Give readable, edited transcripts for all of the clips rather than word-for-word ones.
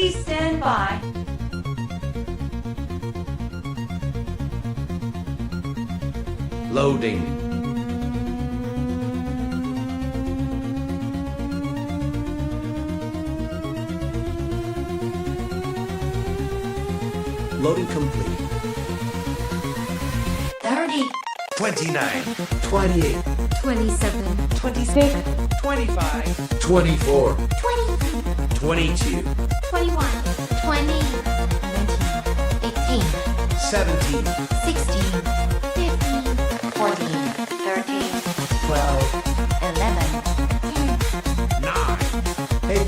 Please stand by. Loading. Loading complete. 30, 29, 28, 27, 26, 25, 24, 23, 22, 21, 20, 18, 17, 16, 15, 14, 13, 12, 11, 9, 8,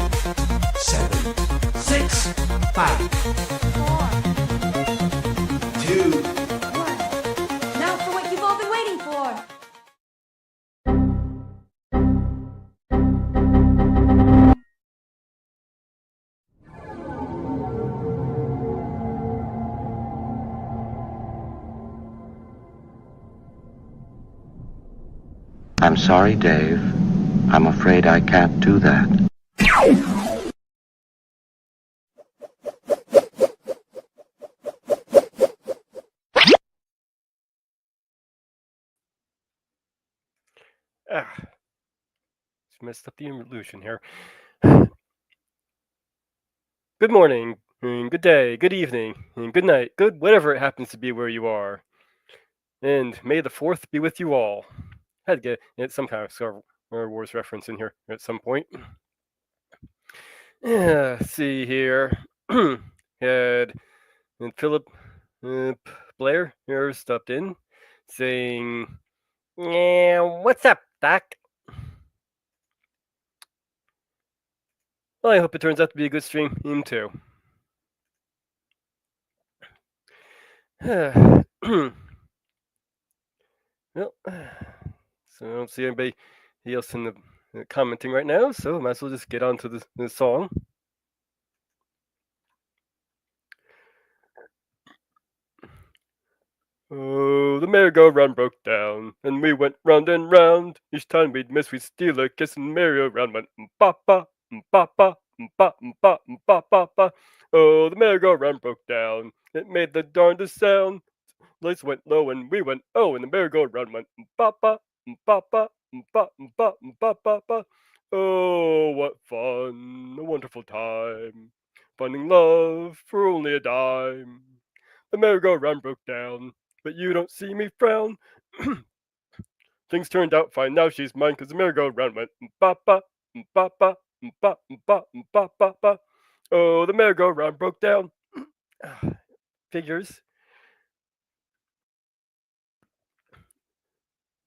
7, 6, 5, 4, 2, 1. Now for what you've all been waiting for. I'm sorry, Dave. I'm afraid I can't do that. Just messed up the illusion here. Good morning, and good day, good evening, and good night, good whatever it happens to be where you are. And may the 4th be with you all. Had to get some kind of Star Wars reference in here at some point. Let's see here. Had and Philip Blair here stopped in saying, "Yeah, what's up, Doc?" Well, I hope it turns out to be a good stream too. Well, so I don't see anybody else in the commenting right now, so I might as well just get on to the song. Oh, the merry-go-round broke down, and we went round and round. Each time we'd miss, we'd steal a kiss, and merry-go-round went ba-ba, ba-ba, ba-ba, ba-ba. Oh, the merry-go-round broke down. It made the darndest sound. Lights went low, and we went oh, and the merry-go-round went ba-ba, ba-ba, ba-ba, ba-ba. Oh, what fun! A wonderful time. Finding love for only a dime. The merry-go-round broke down, but you don't see me frown. Things turned out fine. Now she's mine, 'cause the merry-go-round went ba-ba, ba-ba, ba-ba, ba-ba. Oh, the merry-go-round broke down. Figures.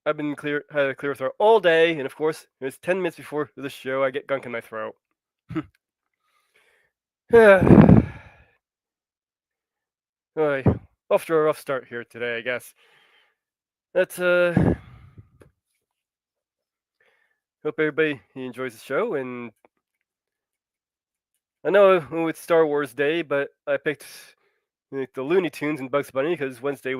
I've been had a clear throat all day, and of course, it's 10 minutes before the show. I get gunk in my throat. Alright, off to a rough start here today, I guess. Let's hope everybody enjoys the show, and I know it's Star Wars Day, but I picked the Looney Tunes and Bugs Bunny because Wednesday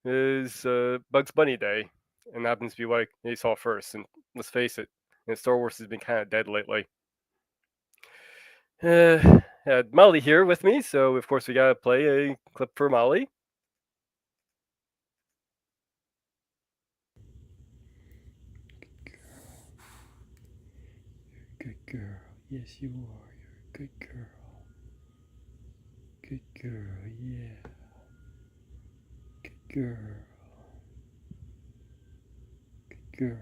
is Bugs Bunny Day, and that happens to be what I saw first. And let's face it, Star Wars has been kind of dead lately. Had Molly here with me, so of course we gotta play a clip for Molly. Good girl. Yes, you are. You're a good girl. Good girl, yeah. Good girl. Good girl.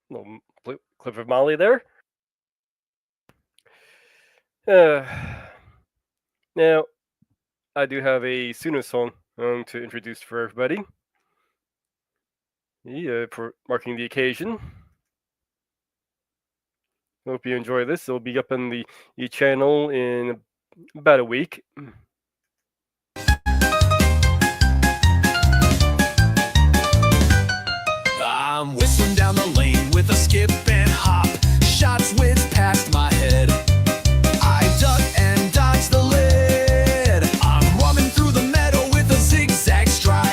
Little clip of Molly there. Now, I do have a Suno song to introduce for everybody. Yeah, for marking the occasion. Hope you enjoy this. It'll be up on the channel in about a week. I'm whistling down the lane with a skip and hop. Shots whizzed past my head. I duck and dodge the lead. I'm running through the meadow with a zigzag stride.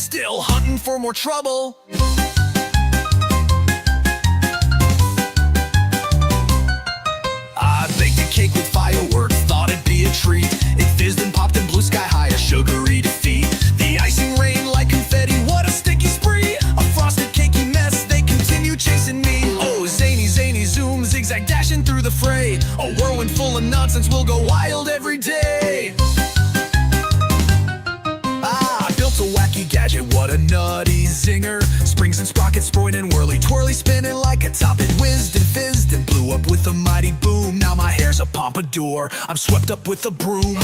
still hunting for more trouble. I baked a cake with fireworks, thought it'd be a treat. It fizzed and popped in blue sky high, a sugary defeat. The icing rained like confetti, what a sticky spree. A frosted cakey mess, they continue chasing me. Oh, zany, zany, zoom, zigzag dashing through the fray. A whirlwind full of nonsense, we'll go wild every day. I built a wacky gadget, what a nutty zinger. Springs and sprockets sprung and whirly twirly spinning like a top. It whizzed and fizzed and blew up with a mighty boom. Now my hair's a pompadour, I'm swept up with a broom.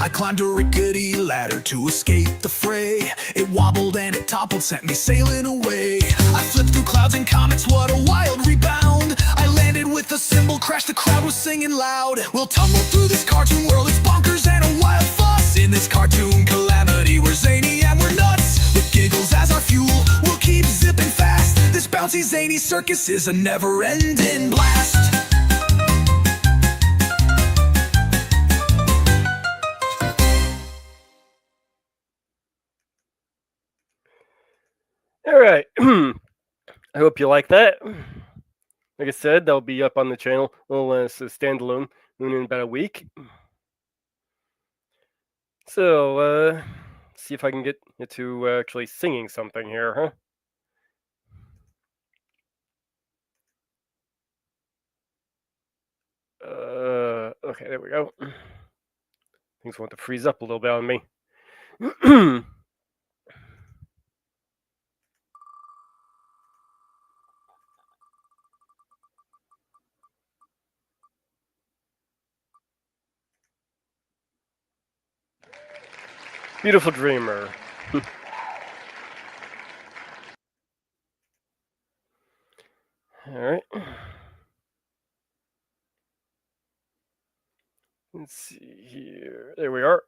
I climbed a rickety ladder to escape the fray. It wobbled and it toppled, sent me sailing away. I flipped through clouds and comets, what a wild rebound. I landed with a cymbal crash, the crowd was singing loud. We'll tumble through this cartoon world, it's bonkers and a wild fuss. In this cartoon calamity, we're zany and we're nuts. With giggles as our fuel, we'll keep zipping fast. This bouncy zany circus is a never-ending blast. All right. I hope you like that. Like I said, that'll be up on the channel. Well, it's a standalone in about a week. So, see if I can get to actually singing something here, huh? Okay, there we go. Things want to freeze up a little bit on me. Beautiful Dreamer. All right. Let's see here. There we are.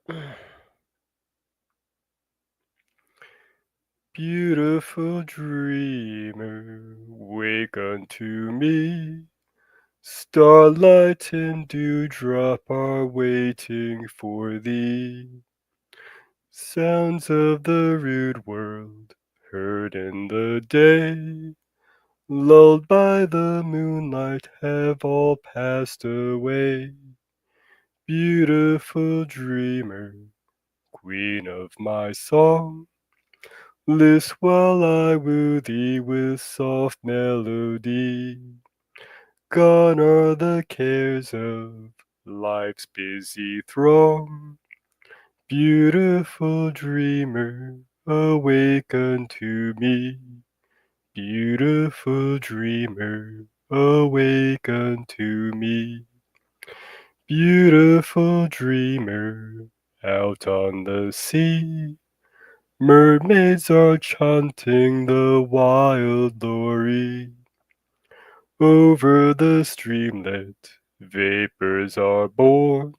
Beautiful dreamer, wake unto me. Starlight and dewdrop are waiting for thee. Sounds of the rude world, heard in the day, lulled by the moonlight, have all passed away. Beautiful dreamer, queen of my song, list while I woo thee with soft melody. Gone are the cares of life's busy throng. Beautiful dreamer, awake unto me. Beautiful dreamer, awake unto me. Beautiful dreamer, out on the sea, mermaids are chanting the wild lorry. Over the streamlet, vapors are born,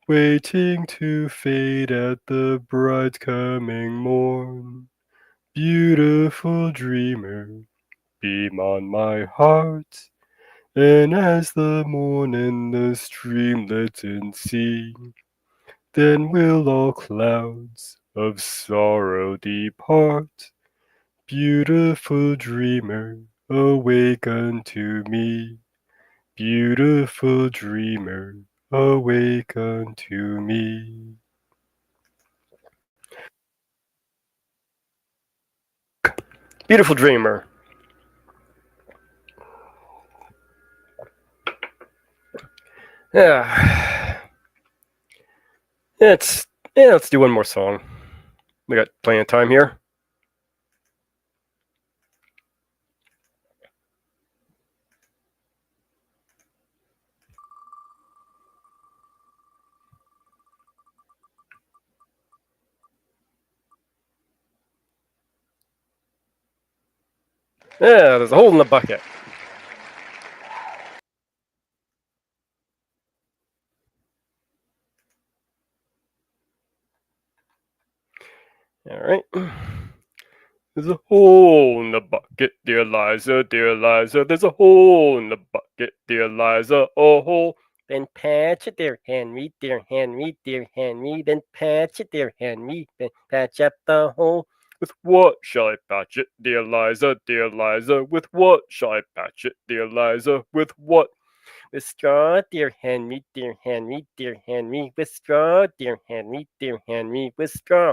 waiting to fade at the bright coming morn. Beautiful dreamer, beam on my heart, and as the morn in the streamlet and sea, then will all clouds of sorrow depart. Beautiful dreamer, awake unto me. Beautiful dreamer, awake unto me. Beautiful dreamer. Yeah. Let's do one more song. We got plenty of time here. Yeah, there's a hole in the bucket. All right. There's a hole in the bucket, dear Liza, dear Liza. There's a hole in the bucket, dear Liza, a hole. Then patch it, dear Henry, dear Henry, dear Henry. Then patch it, dear Henry. Then patch up the hole. With what shall I patch it, dear Liza, dear Liza? With what shall I patch it, dear Liza? With what? With straw, dear Henry, dear Henry, dear Henry. With straw, dear Henry, dear Henry. With straw.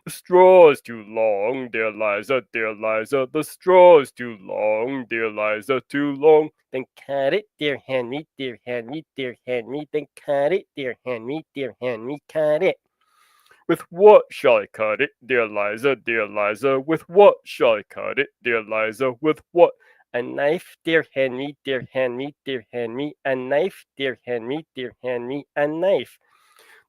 The straw is too long, dear Liza, dear Liza. The straw is too long, dear Liza, too long. Then cut it, dear Henry, dear Henry, dear Henry. Then cut it, dear Henry, dear Henry, cut it. With what shall I cut it, dear Liza, dear Liza? With what shall I cut it, dear Liza? With what? A knife, dear Henry, dear Henry, dear Henry. A knife, dear Henry, dear Henry. A knife.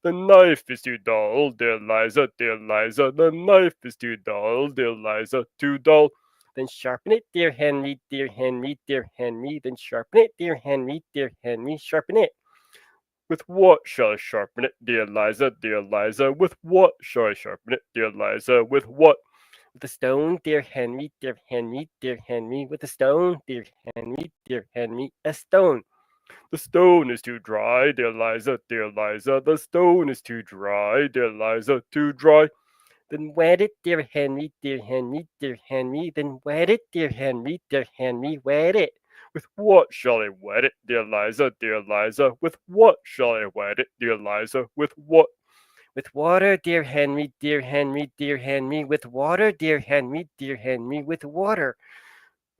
The knife is too dull, dear Liza, dear Liza. The knife is too dull, dear Liza, too dull. Then sharpen it, dear Henry, dear Henry, dear Henry. Then sharpen it, dear Henry, dear Henry, sharpen it. With what shall I sharpen it, dear Liza, dear Liza? With what shall I sharpen it, dear Liza? With what? With a stone, dear Henry, dear Henry, dear Henry. With a stone, dear Henry, dear Henry, a stone. The stone is too dry, dear Liza, dear Liza. The stone is too dry, dear Liza, too dry. Then wet it, dear Henry, dear Henry, dear Henry. Then wet it, dear Henry, dear Henry, wet it. With what shall I wet it, dear Liza, dear Liza? With what shall I wet it, dear Liza? With what? With water, dear Henry, dear Henry, dear Henry. With water, dear Henry, dear Henry. With water.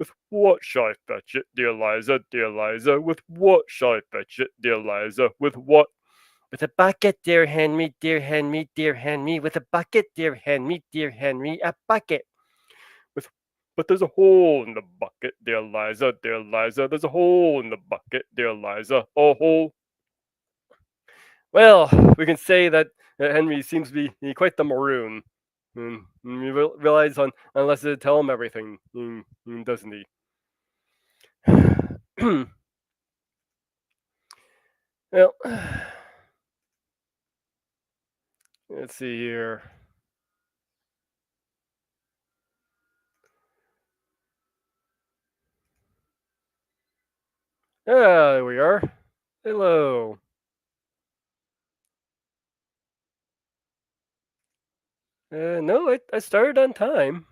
With what shall I fetch it, dear Liza, dear Liza? With what shall I fetch it, dear Liza? With what? With a bucket, dear Henry, dear Henry, dear Henry. With a bucket, dear Henry, dear Henry, a bucket. With but there's a hole in the bucket, dear Liza, dear Liza. There's a hole in the bucket, dear Liza. A hole. Well, we can say that Henry seems to be quite the maroon. And he relies on Leslie to tell him everything, doesn't he? Well, let's see here. Ah, there we are. Hello. No, I started on time.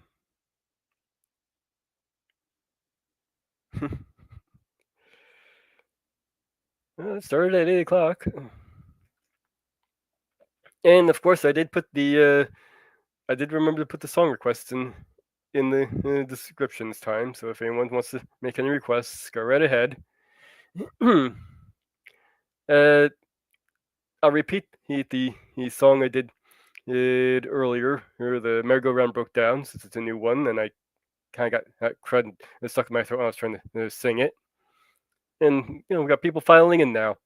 It started at 8 o'clock. And of course, I did put I did remember to put the song requests in the description this time. So if anyone wants to make any requests, go right ahead. I'll repeat the song I did earlier, or the merry-go-round broke down, since it's a new one, and I kind of got crud stuck in my throat when I was trying to sing it. And we got people filing in now.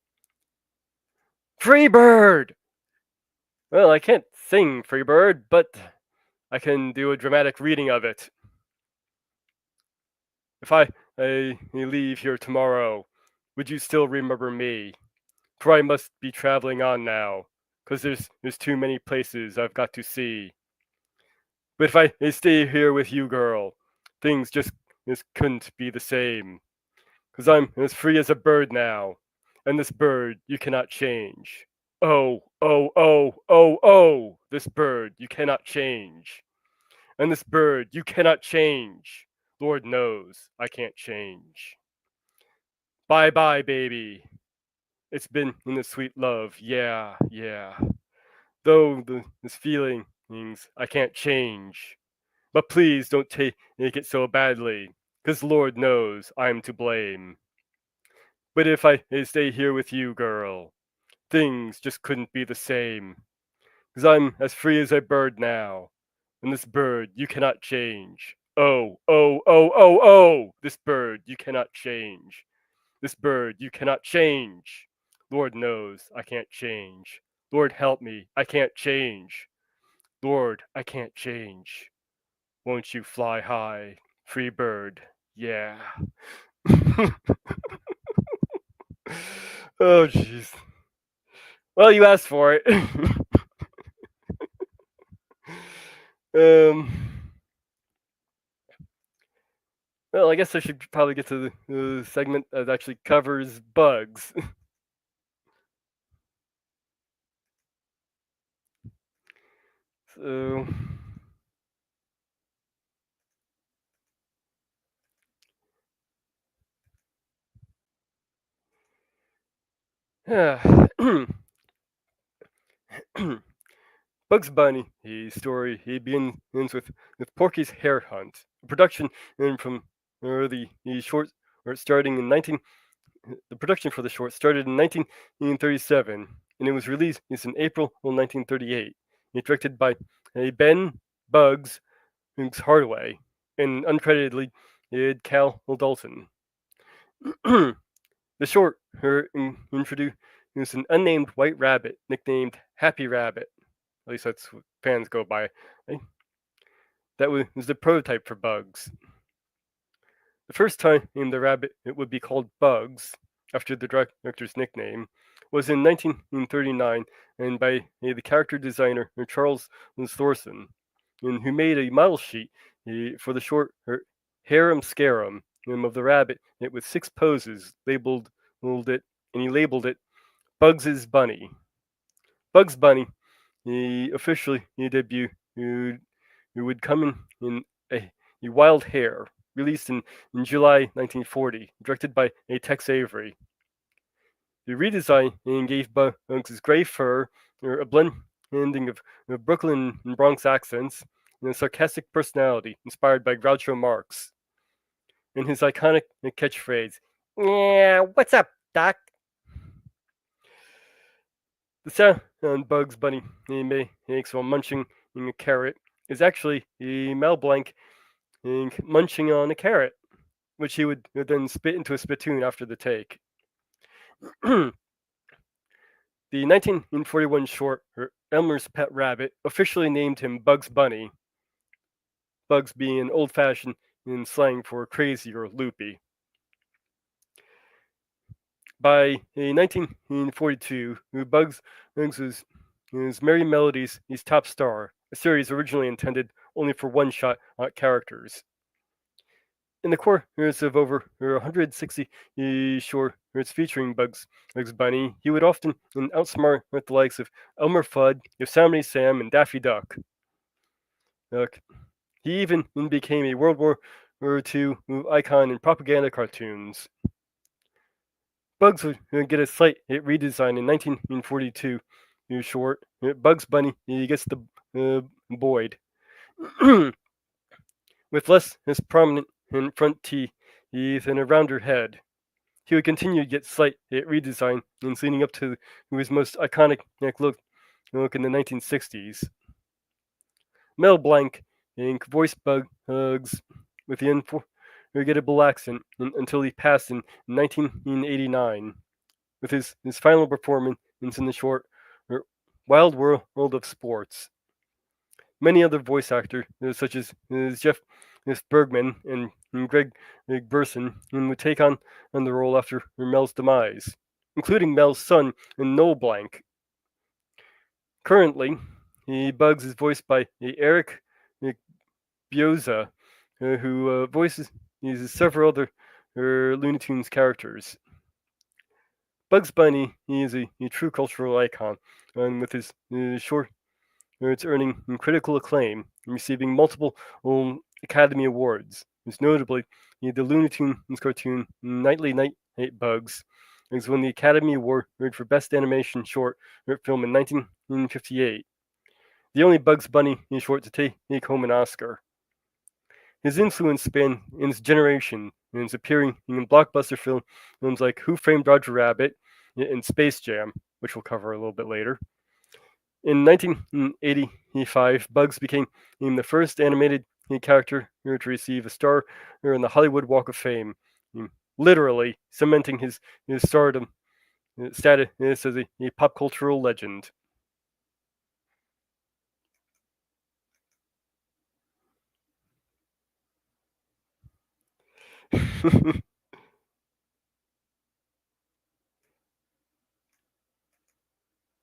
Freebird! Well, I can't sing Freebird, but I can do a dramatic reading of it. If I leave here tomorrow, would you still remember me? For I must be traveling on now, 'cause there's too many places I've got to see. But if I stay here with you, girl, things just couldn't be the same. 'Cause I'm as free as a bird now, and this bird you cannot change. Oh, oh, oh, oh, oh, this bird you cannot change. And this bird you cannot change. Lord knows I can't change. Bye bye, baby. It's been in the sweet love, yeah, yeah. Though this feelings I can't change. But please don't take it so badly, 'cause Lord knows I'm to blame. But if I stay here with you, girl, things just couldn't be the same. 'Cause I'm as free as a bird now, and this bird you cannot change. Oh, oh, oh, oh, oh! This bird you cannot change. This bird you cannot change. Lord knows I can't change. Lord help me, I can't change. Lord, I can't change. Won't you fly high, free bird? Yeah. Oh, jeez. Well, you asked for it. um. Well, I guess I should probably get to the segment that actually covers bugs. So, Bugs Bunny, his story, he begins with Porky's Hare Hunt. Production from the short, or starting in 19, the production for the short started in 1937, and it was released in April of 1938. It's directed by Ben Bugs Hardaway, and uncreditedly, Cal Dalton. The short introduced an unnamed white rabbit nicknamed Happy Rabbit. At least that's what fans go by. eh? That was the prototype for Bugs. The first time the rabbit it would be called Bugs, after the director's nickname, was in 1939 and by the character designer Charles Thorson, and who made a model sheet for the short Harum Scarum of the rabbit with 6 poses labeled it, and he labeled it Bugs's Bunny. Bugs Bunny he officially debuted who would come in a Wild Hare, released in July 1940, directed by Tex Avery. The redesign gave Bugs gray fur, a blending of Brooklyn and Bronx accents, and a sarcastic personality inspired by Groucho Marx. And his iconic catchphrase, "Yeah, what's up, Doc?" The sound Bugs Bunny makes while munching a carrot is actually a Mel Blanc munching on a carrot, which he would then spit into a spittoon after the take. The 1941 short, Elmer's Pet Rabbit, officially named him Bugs Bunny, Bugs being an old fashioned slang for crazy or loopy. By 1942, Bugs was Merry Melodies' his top star, a series originally intended only for one-shot characters. In the course of over 160 short featuring Bugs Bunny, he would often outsmart the likes of Elmer Fudd, Yosemite Sam, and Daffy Duck. He even became a World War II icon in propaganda cartoons. Bugs would get a slight redesign in 1942 short. Bugs Bunny he gets the Boyd. With less prominent front teeth and a rounder head. He would continue to get slight redesign leading up to his most iconic look in the 1960s. Mel Blanc voiced Bugs with the unforgettable accent until he passed in 1989 with his final performance in the short Wild World of Sports. Many other voice actors, such as Jeff Bergman and Greg Burson, would take on the role after Mel's demise, including Mel's son, Noel Blanc. Currently, Bugs is voiced by Eric Bioza, who voices several other Looney Tunes characters. Bugs Bunny is a true cultural icon, and with his short, it's earning critical acclaim and receiving multiple Academy Awards, most notably the Looney Tunes cartoon Nightly Night Bugs. It was won the Academy Award for Best Animation Short Film in 1958. The only Bugs Bunny short to take home an Oscar. His influence spanned his generation and is appearing in blockbuster films like Who Framed Roger Rabbit and Space Jam, which we'll cover a little bit later. In 1985, Bugs became the first animated character to receive a star in the Hollywood Walk of Fame, literally cementing his stardom status as a pop cultural legend.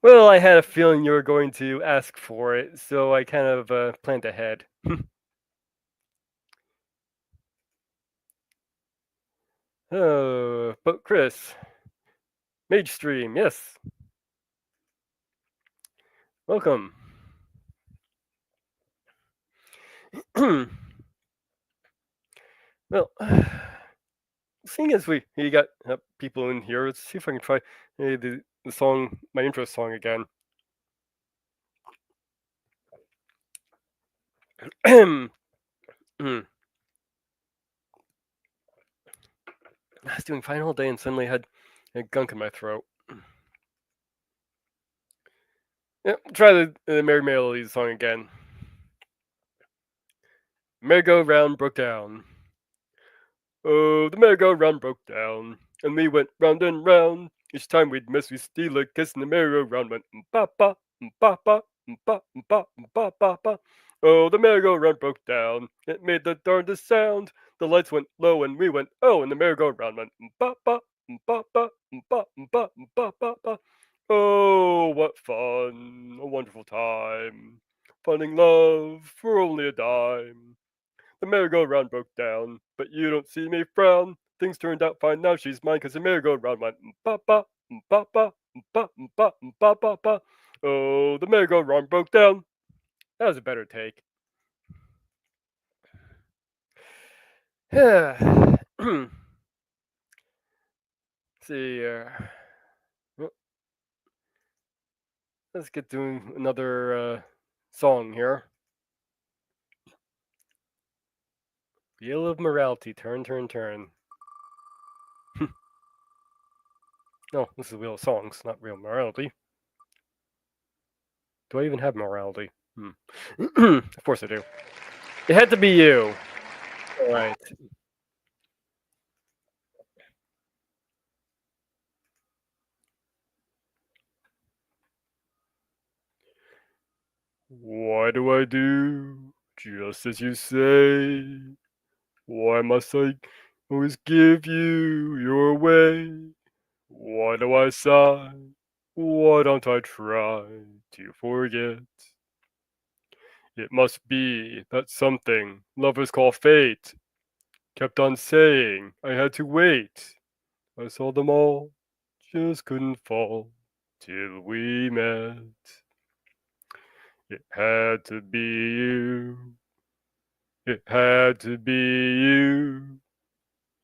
Well, I had a feeling you were going to ask for it, so I kind of planned ahead. But Chris, Mage Stream, yes. Welcome. Well, seeing as we got people in here, let's see if I can try the song, my intro song again. I was doing fine all day and suddenly had a gunk in my throat. Yeah, try the Merry Melodies song again. Merry-go-round broke down. Oh, the merry-go-round broke down, and we went round and round. Each time we'd miss, we'd steal a kiss, and the merry-go-round went ba-ba, ba-ba, ba ba ba ba ba. Oh, the merry-go-round broke down. It made the darndest sound. The lights went low, and we went oh, and the merry-go-round went ba-ba, ba-ba, ba ba ba ba ba. Oh, what fun! A wonderful time. Finding love for only a dime. The merry-go-round broke down, but you don't see me frown. Things turned out fine, now she's mine, cause the merry-go-round went ba-ba, ba-ba, ba-ba, ba-ba-ba. Oh, the merry-go-round broke down. That was a better take. See, let's get to another song here. Wheel of Morality, turn, turn, turn. No, this is Wheel of Songs, not Wheel of Morality. Do I even have morality? Of course I do. It had to be you. All right. Why do I do just as you say? Why must I always give you your way? Why do I sigh? Why don't I try to forget? It must be that something lovers call fate kept on saying I had to wait. I saw them all, just couldn't fall till we met. It had to be you. It had to be you.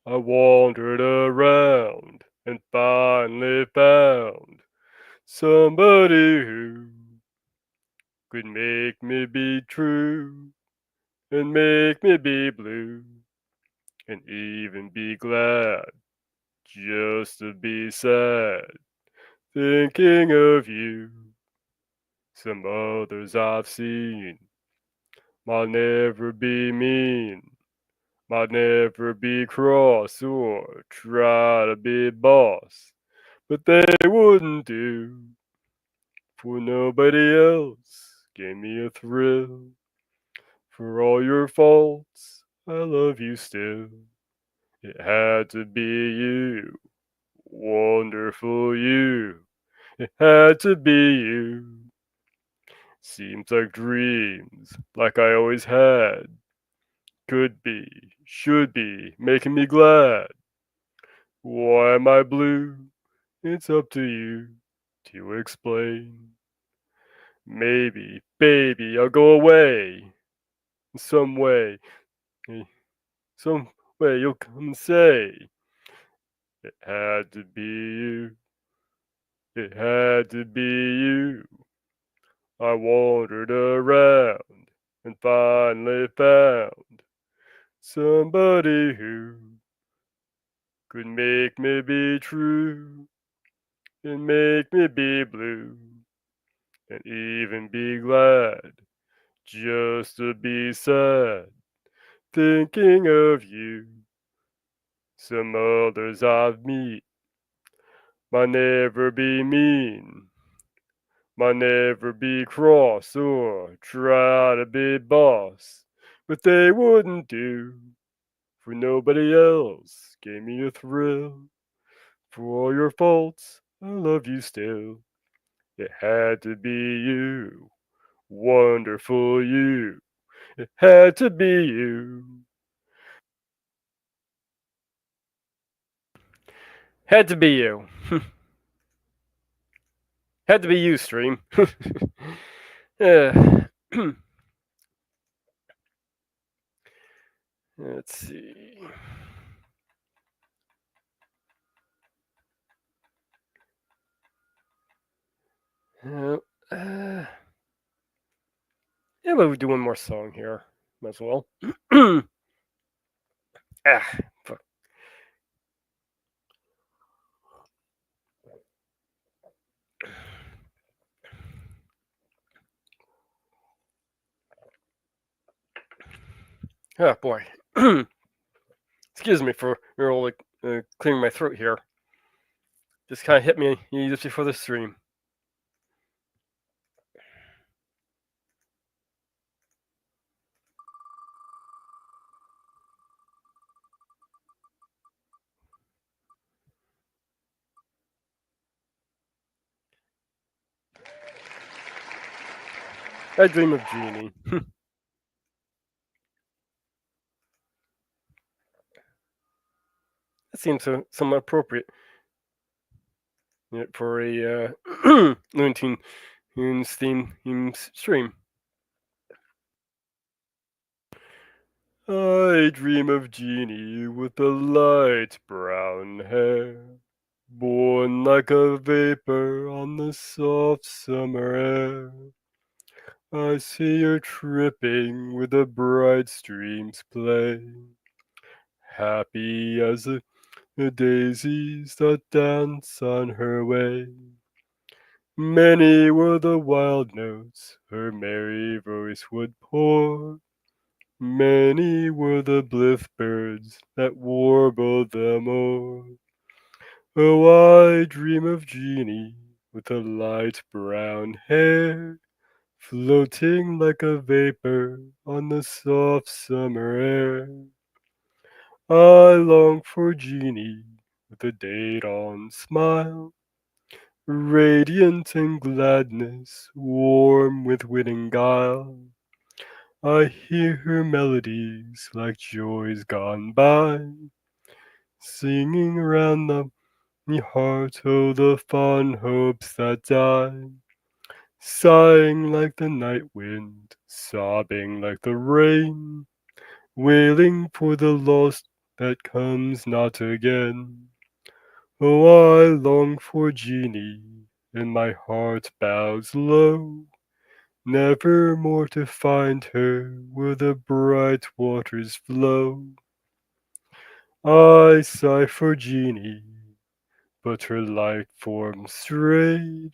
I wandered around and finally found somebody who could make me be true and make me be blue and even be glad just to be sad thinking of you. Some others I've seen might never be mean, might never be cross or try to be boss, but they wouldn't do, for nobody else gave me a thrill. For all your faults, I love you still. It had to be you, wonderful you. It had to be you. Seems like dreams, like I always had. Could be, should be, making me glad. Why am I blue? It's up to you to explain. Maybe, baby, I'll go away. In some way, eh, some way you'll come and say, it had to be you. It had to be you. I wandered around and finally found somebody who could make me be true and make me be blue and even be glad just to be sad thinking of you. Some others I've meet might never be mean, might never be cross or try to be boss, but they wouldn't do, for nobody else gave me a thrill. For all your faults, I love you still. It had to be you, wonderful you. It had to be you. Had to be you. Had to be you, stream. Let's see. Yeah, we'll do one more song here. Might as well. Fuck. Oh boy. Excuse me for clearing my throat here. Just kind of hit me just before the stream. I dream of Jeannie. That seems somewhat appropriate for a Looney Tunes theme stream. I dream of Jeannie with the light brown hair, born like a vapor on the soft summer air. I see her tripping with the bright streams play, happy as the daisies that dance on her way. Many were the wild notes her merry voice would pour. Many were the blithe birds that warbled them o'er. Oh, I dream of Jeannie with the light brown hair, floating like a vapor on the soft summer air. I long for Jeannie with a day-dawn smile, radiant in gladness, warm with wit and guile. I hear her melodies like joys gone by, singing round the heart, oh, the fond hopes that die, sighing like the night wind, sobbing like the rain, wailing for the lost that comes not again. Oh, I long for Jeannie, and my heart bows low, never more to find her where the bright waters flow. I sigh for Jeannie, but her light form strayed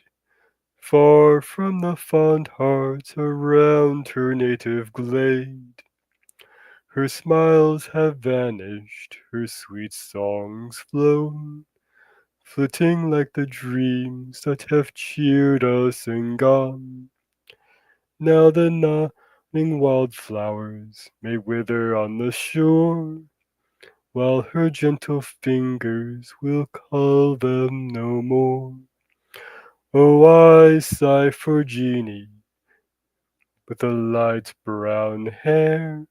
far from the fond hearts around her native glade. Her smiles have vanished, her sweet songs flown, flitting like the dreams that have cheered us and gone. Now the nodding wildflowers may wither on the shore, while her gentle fingers will cull them no more. Oh, I sigh for Jeannie, with the light brown hair,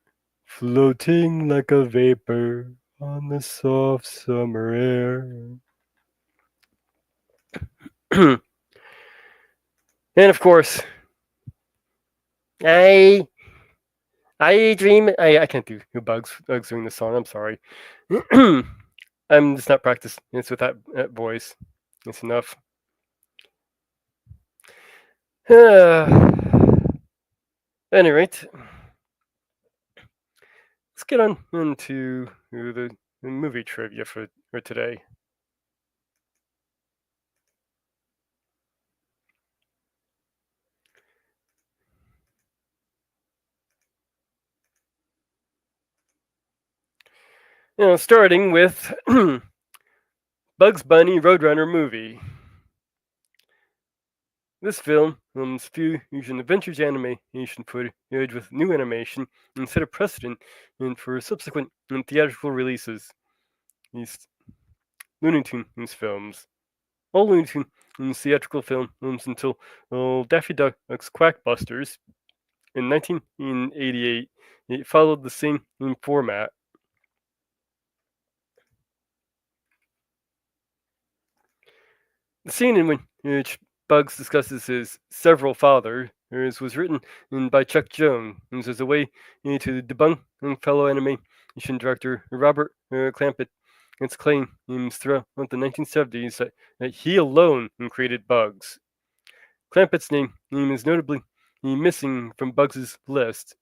floating like a vapor on the soft summer air. And of course, I I can't do bugs doing the song. I'm sorry. I'm just not practicing. It's with that voice. It's enough. At any rate, let's get on into the movie trivia for today. Starting with Bugs Bunny Roadrunner movie. This film fusion adventures animation footage with new animation and set a precedent for subsequent theatrical releases. These Looney Tunes films. All Looney Tunes theatrical films until Daffy Duck's Quackbusters in 1988. It followed the same format. The scene in which Bugs discusses his several fathers was written by Chuck Jones as a way to debunk fellow animation director Robert Clampett's claims throughout the 1970s that he alone created Bugs. Clampett's name is notably missing from Bugs's list.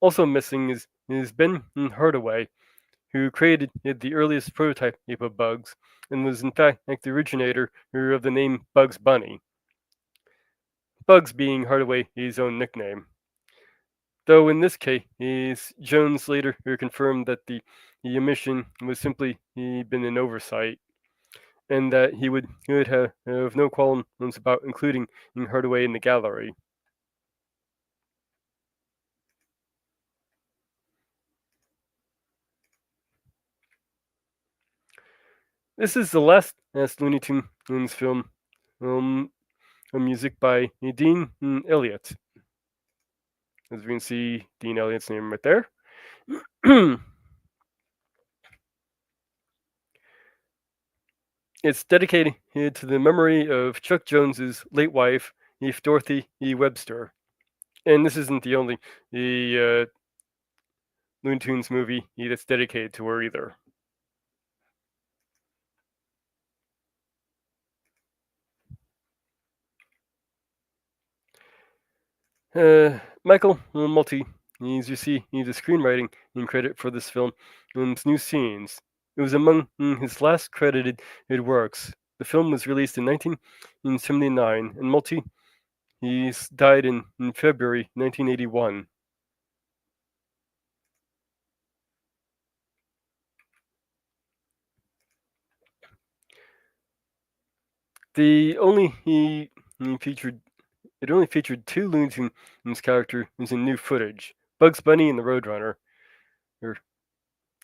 Also missing is Ben Hardaway, who created the earliest prototype of Bugs and was in fact the originator of the name Bugs Bunny. Bugs being Hardaway's own nickname. Though in this case, Jones later confirmed that the omission was simply been an oversight, and that he would have no qualms about including Hardaway in the gallery. This is the last Looney Tunes film music by Dean Elliott. As we can see, Dean Elliott's name right there. It's dedicated to the memory of Chuck Jones's late wife, Dorothy Webster. And this isn't the only Looney Tunes movie that's dedicated to her either. Michael Multy, as you see, the screenwriting credit for this film, New Scenes. It was among his last credited works. The film was released in 1979, and Multy died in February 1981. It only featured two Looney Tunes characters in new footage: Bugs Bunny and the Roadrunner.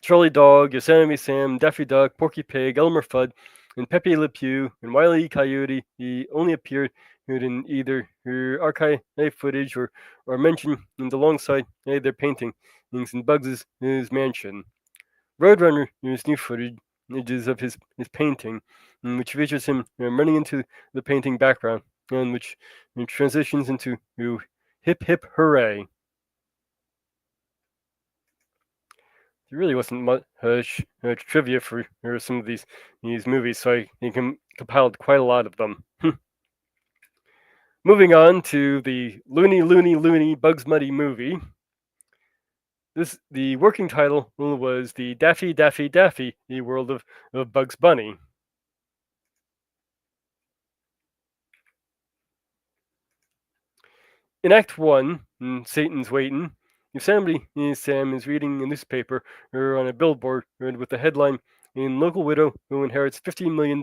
Charlie Dog, Yosemite Sam, Daffy Duck, Porky Pig, Elmer Fudd, and Pepe Le Pew and Wile E. Coyote only appeared in either archive footage or mentioned alongside their paintings in Bugs' mansion. Roadrunner new footage images of his painting, which features him running into the painting background, and which transitions into Hip Hip Hooray. There really wasn't much trivia for some of these movies, so I compiled quite a lot of them. Moving on to the Looney Bugs Bunny movie. The working title was the Daffy World of Bugs Bunny. In Act 1, Satan's Waitin', Yosemite Sam is reading a newspaper on a billboard with the headline, "In Local Widow Who Inherits $15 million."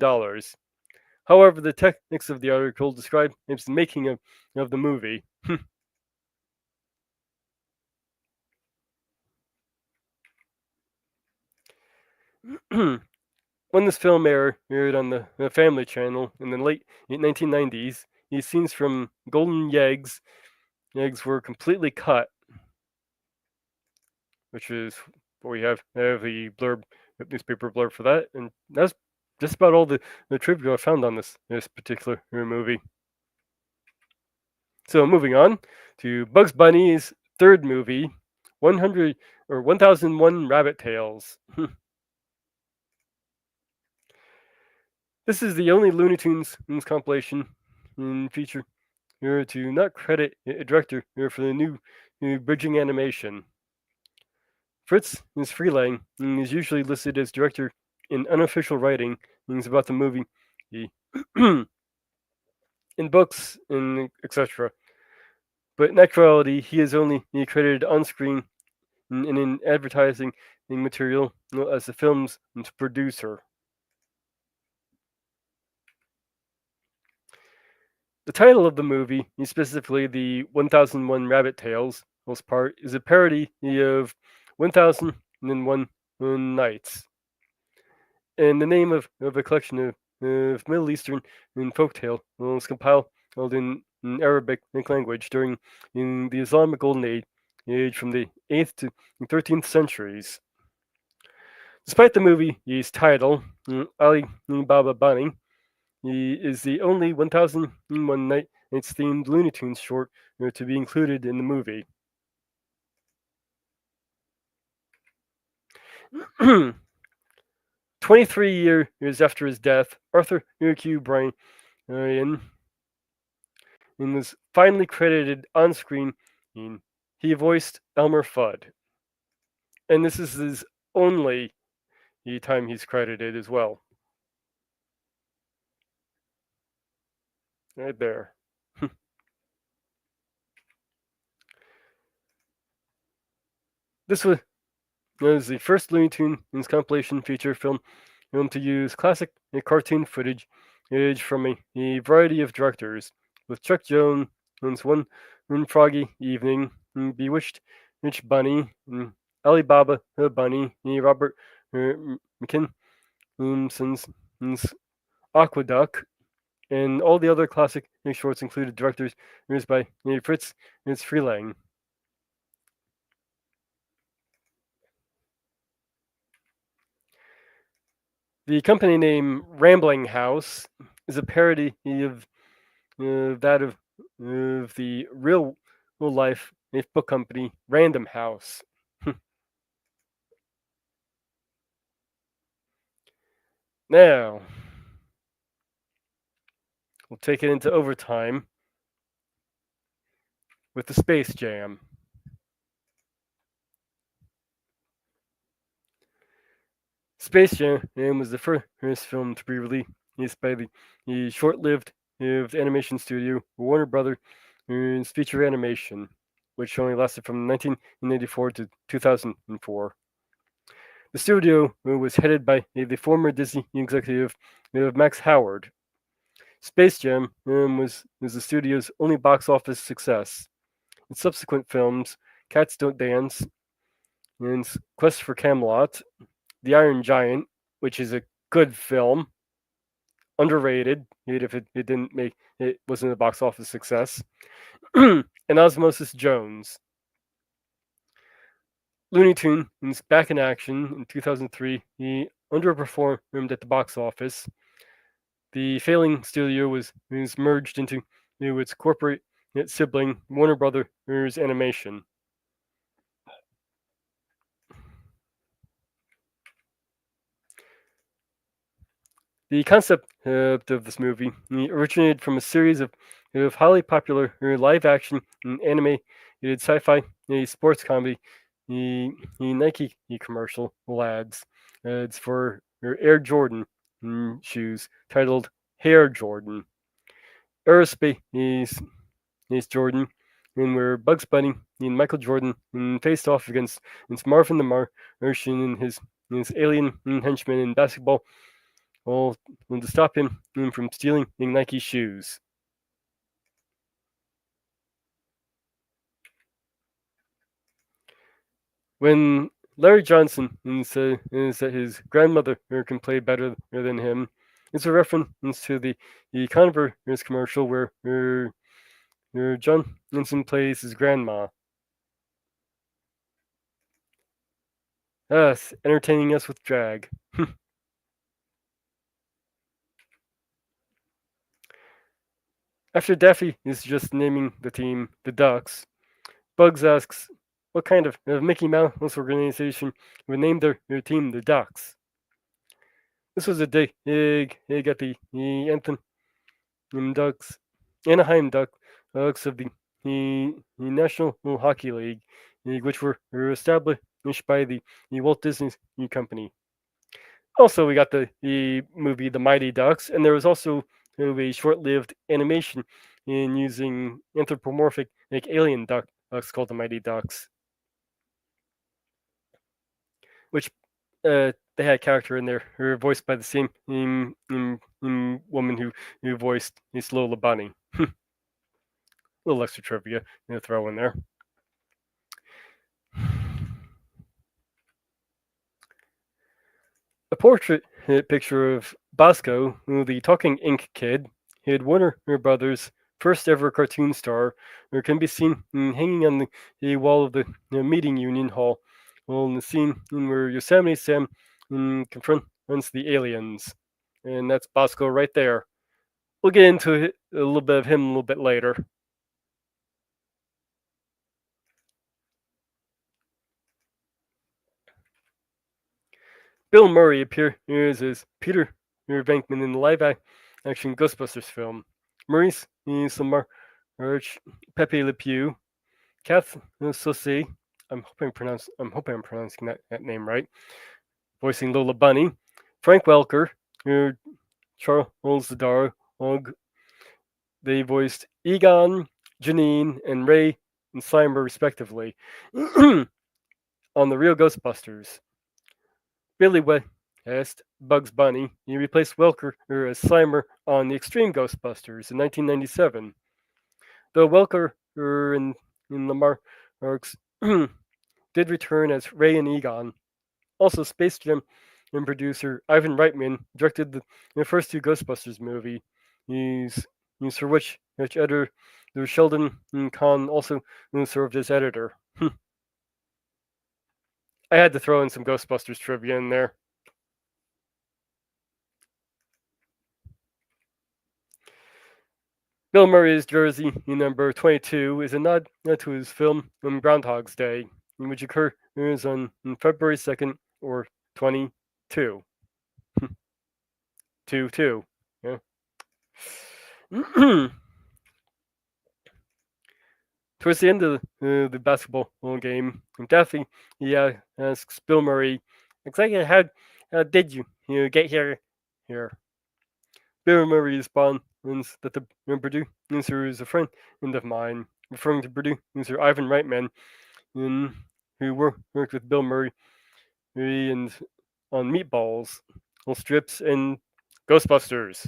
However, the text of the article describes the making of the movie. When this film aired on the Family Channel in the late 1990s, these scenes from Golden Eggs were completely cut, which is where we have the newspaper blurb for that, and that's just about all the trivia I found on this particular movie. So moving on to Bugs Bunny's third movie, 1001 Rabbit Tales. This is the only Looney Tunes compilation feature to not credit a director for the new bridging animation. Fritz Freelang is usually listed as director in unofficial writing about the movie, in books, and etc. But in actuality, he is only credited on screen and in advertising material as the film's producer. The title of the movie, specifically the 1001 Rabbit Tales, most part, is a parody of 1001 Nights, and the name of a collection of Middle Eastern folktale was compiled in Arabic language during the Islamic Golden Age from the 8th to 13th centuries. Despite the movie's title, Ali Baba Bunny, he is the only 1001 Nights themed Looney Tunes short to be included in the movie. 23 years after his death, Arthur Q. Bryan was finally credited on screen. He voiced Elmer Fudd. And this is his only time he's credited as well. Right there. This was the first Looney Tunes compilation feature film to use classic cartoon footage from a variety of directors, with Chuck Jones, One Froggy Evening, Bewitched Rich Bunny, Alibaba Bunny, Robert McKinson's Aqueduct, and all the other classic shorts included directors by Fritz Freelang. The company name Rambling House is a parody of that of the real life book company Random House. Now, we'll take it into overtime with the Space Jam. Space Jam was the first film to be released by the short-lived animation studio Warner Brothers feature animation, which only lasted from 1994 to 2004. The studio was headed by the former Disney executive Max Howard. Space Jam was the studio's only box office success. In subsequent films, Cats Don't Dance, and Quest for Camelot, The Iron Giant, which is a good film, underrated, even if it wasn't a box office success, and Osmosis Jones. Looney Tunes back in action in 2003. He underperformed at the box office. The failing studio was merged into its corporate sibling Warner Brothers Animation. The concept of this movie originated from a series of highly popular live-action and animated sci-fi sports comedy Nike commercial ads for Air Jordan shoes titled Hair Jordan. Aerospace is Jordan, and where Bugs Bunny and Michael Jordan faced off against Marvin the Martian and his alien henchmen in basketball, all to stop him from stealing Nike shoes. When Larry Johnson says that his grandmother can play better than him, it's a reference to the Converse commercial where Johnson plays his grandma. Us, entertaining us with drag. After Daffy is just naming the team the Ducks, Bugs asks what kind of Mickey Mouse organization would name their team the Ducks. This was a dig at the Anaheim Ducks of the National Hockey League, which were established by the Walt Disney Company. Also, we got the movie The Mighty Ducks, and there was also a short-lived animation in using anthropomorphic alien ducks called the Mighty Ducks, which they had a character in there voiced by the same woman who voiced Lola Bunny. A little extra trivia to throw in there. A portrait picture of Bosco, the talking ink kid, had Warner Brothers' first ever cartoon star, can be seen hanging on the wall of the meeting union hall, in the scene where Yosemite Sam confronts the aliens. And that's Bosco right there. We'll get into a little bit of him a little bit later. Bill Murray appears as Peter Venkman in the live-action Ghostbusters film. Murray's Lamar Arch, Pepe Le Pew, Kath Sauce. I'm hoping I'm pronouncing that name right. Voicing Lola Bunny. Frank Welker, Charles Darragh. They voiced Egon, Janine, and Ray and Slimer respectively on the real Ghostbusters. Billy West, Bugs Bunny. He replaced Welker as Slimer on the Extreme Ghostbusters in 1997. Though Welker in Lamar Arcs did return as Ray and Egon. Also, Space Jam and producer Ivan Reitman directed the first two Ghostbusters movie. He's for which editor Sheldon Kahn also served as editor. I had to throw in some Ghostbusters trivia in there. Bill Murray's jersey, number 22, is a nod to his film Groundhog's Day, which occurs on February 2nd or 22. 2. Yeah. Towards the end of the basketball game, Daffy asks Bill Murray, exactly how did you get here? Bill Murray responds that the producer is a friend of mine, referring to producer Ivan Reitman, who worked with Bill Murray and on Meatballs, Strips, and Ghostbusters.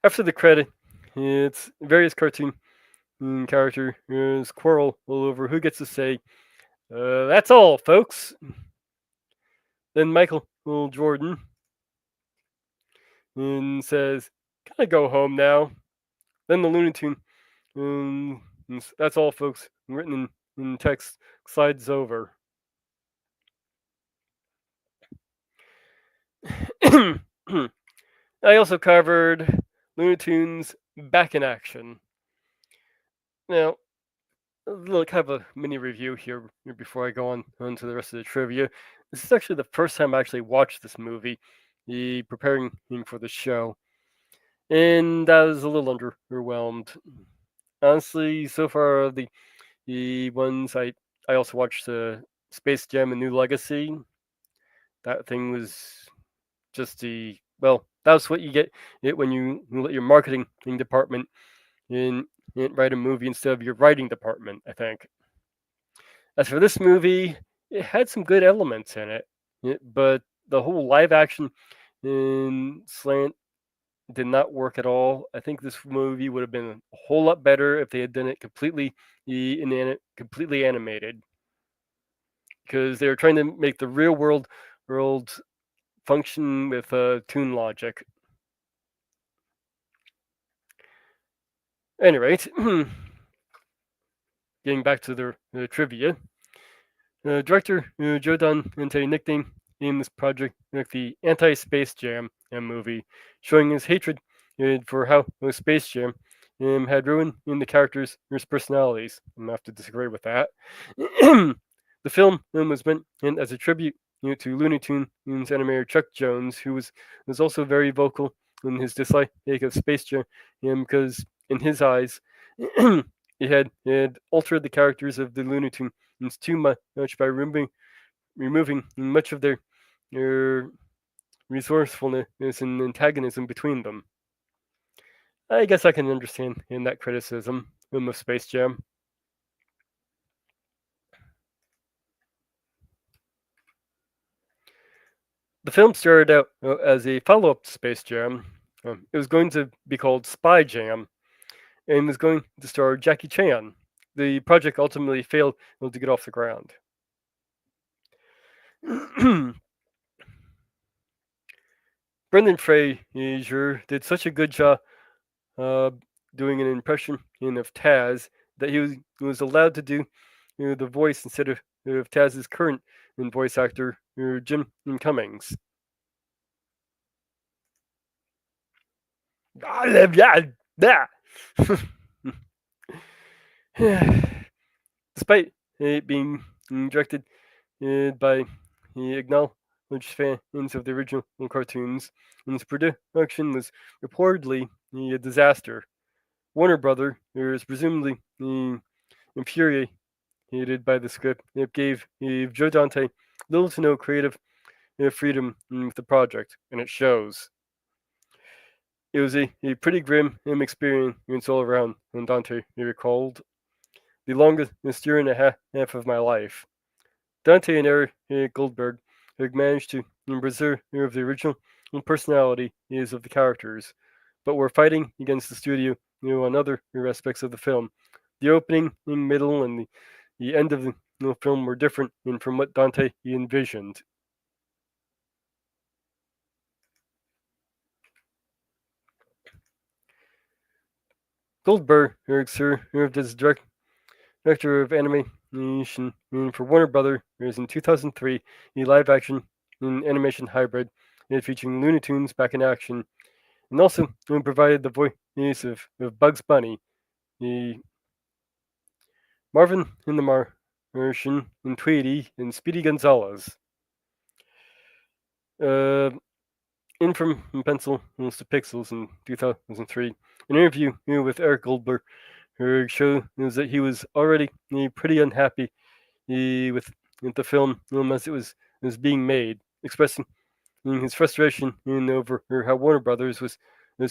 After the credit, it's various cartoon characters quarrel over who gets to say, that's all, folks. Then Michael Jordan says, can I go home now? Then the Looney Tune, that's all, folks, written in text, slides over. I also covered Looney Tunes Back in Action. Now, a little kind of a mini review here before I go on to the rest of the trivia. This is actually the first time I actually watched this movie, preparing for the show, and I was a little underwhelmed. Honestly, so far the ones I also watched Space Jam: A New Legacy. That thing was just that's what you get when you let your marketing department write a movie instead of your writing department, I think. As for this movie, it had some good elements in it, but the whole live action slant did not work at all. I think this movie would have been a whole lot better if they had done it completely animated, because they were trying to make the real world function with toon logic. Anyway, getting back to the trivia, director Joe Dante nicknamed this project the anti-Space Jam movie, showing his hatred for how Space Jam had ruined the characters' personalities. I'm gonna have to disagree with that. The film was meant as a tribute to Looney Tunes animator Chuck Jones, who was also very vocal in his dislike of Space Jam, because in his eyes, it had altered the characters of the Looney Tunes too much by removing much of their resourcefulness and antagonism between them. I guess I can understand in that criticism of Space Jam. The film started out as a follow-up to Space Jam. It was going to be called Spy Jam, and was going to star Jackie Chan. The project ultimately failed to get off the ground. Brendan Fraser did such a good job doing an impression of Taz that he was allowed to do the voice instead of Taz's current voice actor, Jim Cummings. Despite it being directed by acknowledged fans of the original cartoons, and its production was reportedly a disaster. Warner Brother is presumably infuriated by the script. It gave Joe Dante little to no creative freedom with the project, and it shows. It was a pretty grim experience all around, and Dante recalled. The longest year and a half of my life. Dante and Eric Goldberg have managed to preserve the original personality of the characters, but were fighting against the studio on other aspects of the film. The opening, middle, and the end of the film were different from what Dante envisioned. Goldberg served as director of animation for Warner Brothers in 2003, a live-action animation hybrid featuring Looney Tunes back in action, and also provided the voice of Bugs Bunny, Marvin in the Martian, and Tweety, and Speedy Gonzales. In from Pencils to Pixels in 2003, an interview with Eric Goldberg shows that he was already pretty unhappy with the film as it was being made, expressing his frustration over how Warner Brothers was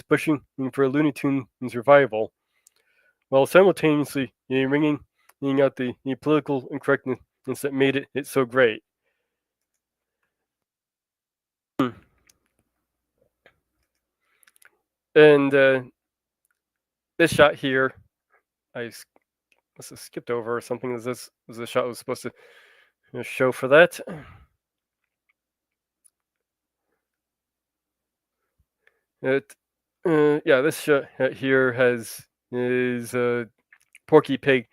pushing for a Looney Tunes revival, while simultaneously ringing out the political incorrectness that made it so great. And this shot here, I must have skipped over or something. This was the shot I was supposed to show for that. This shot here is Porky Pig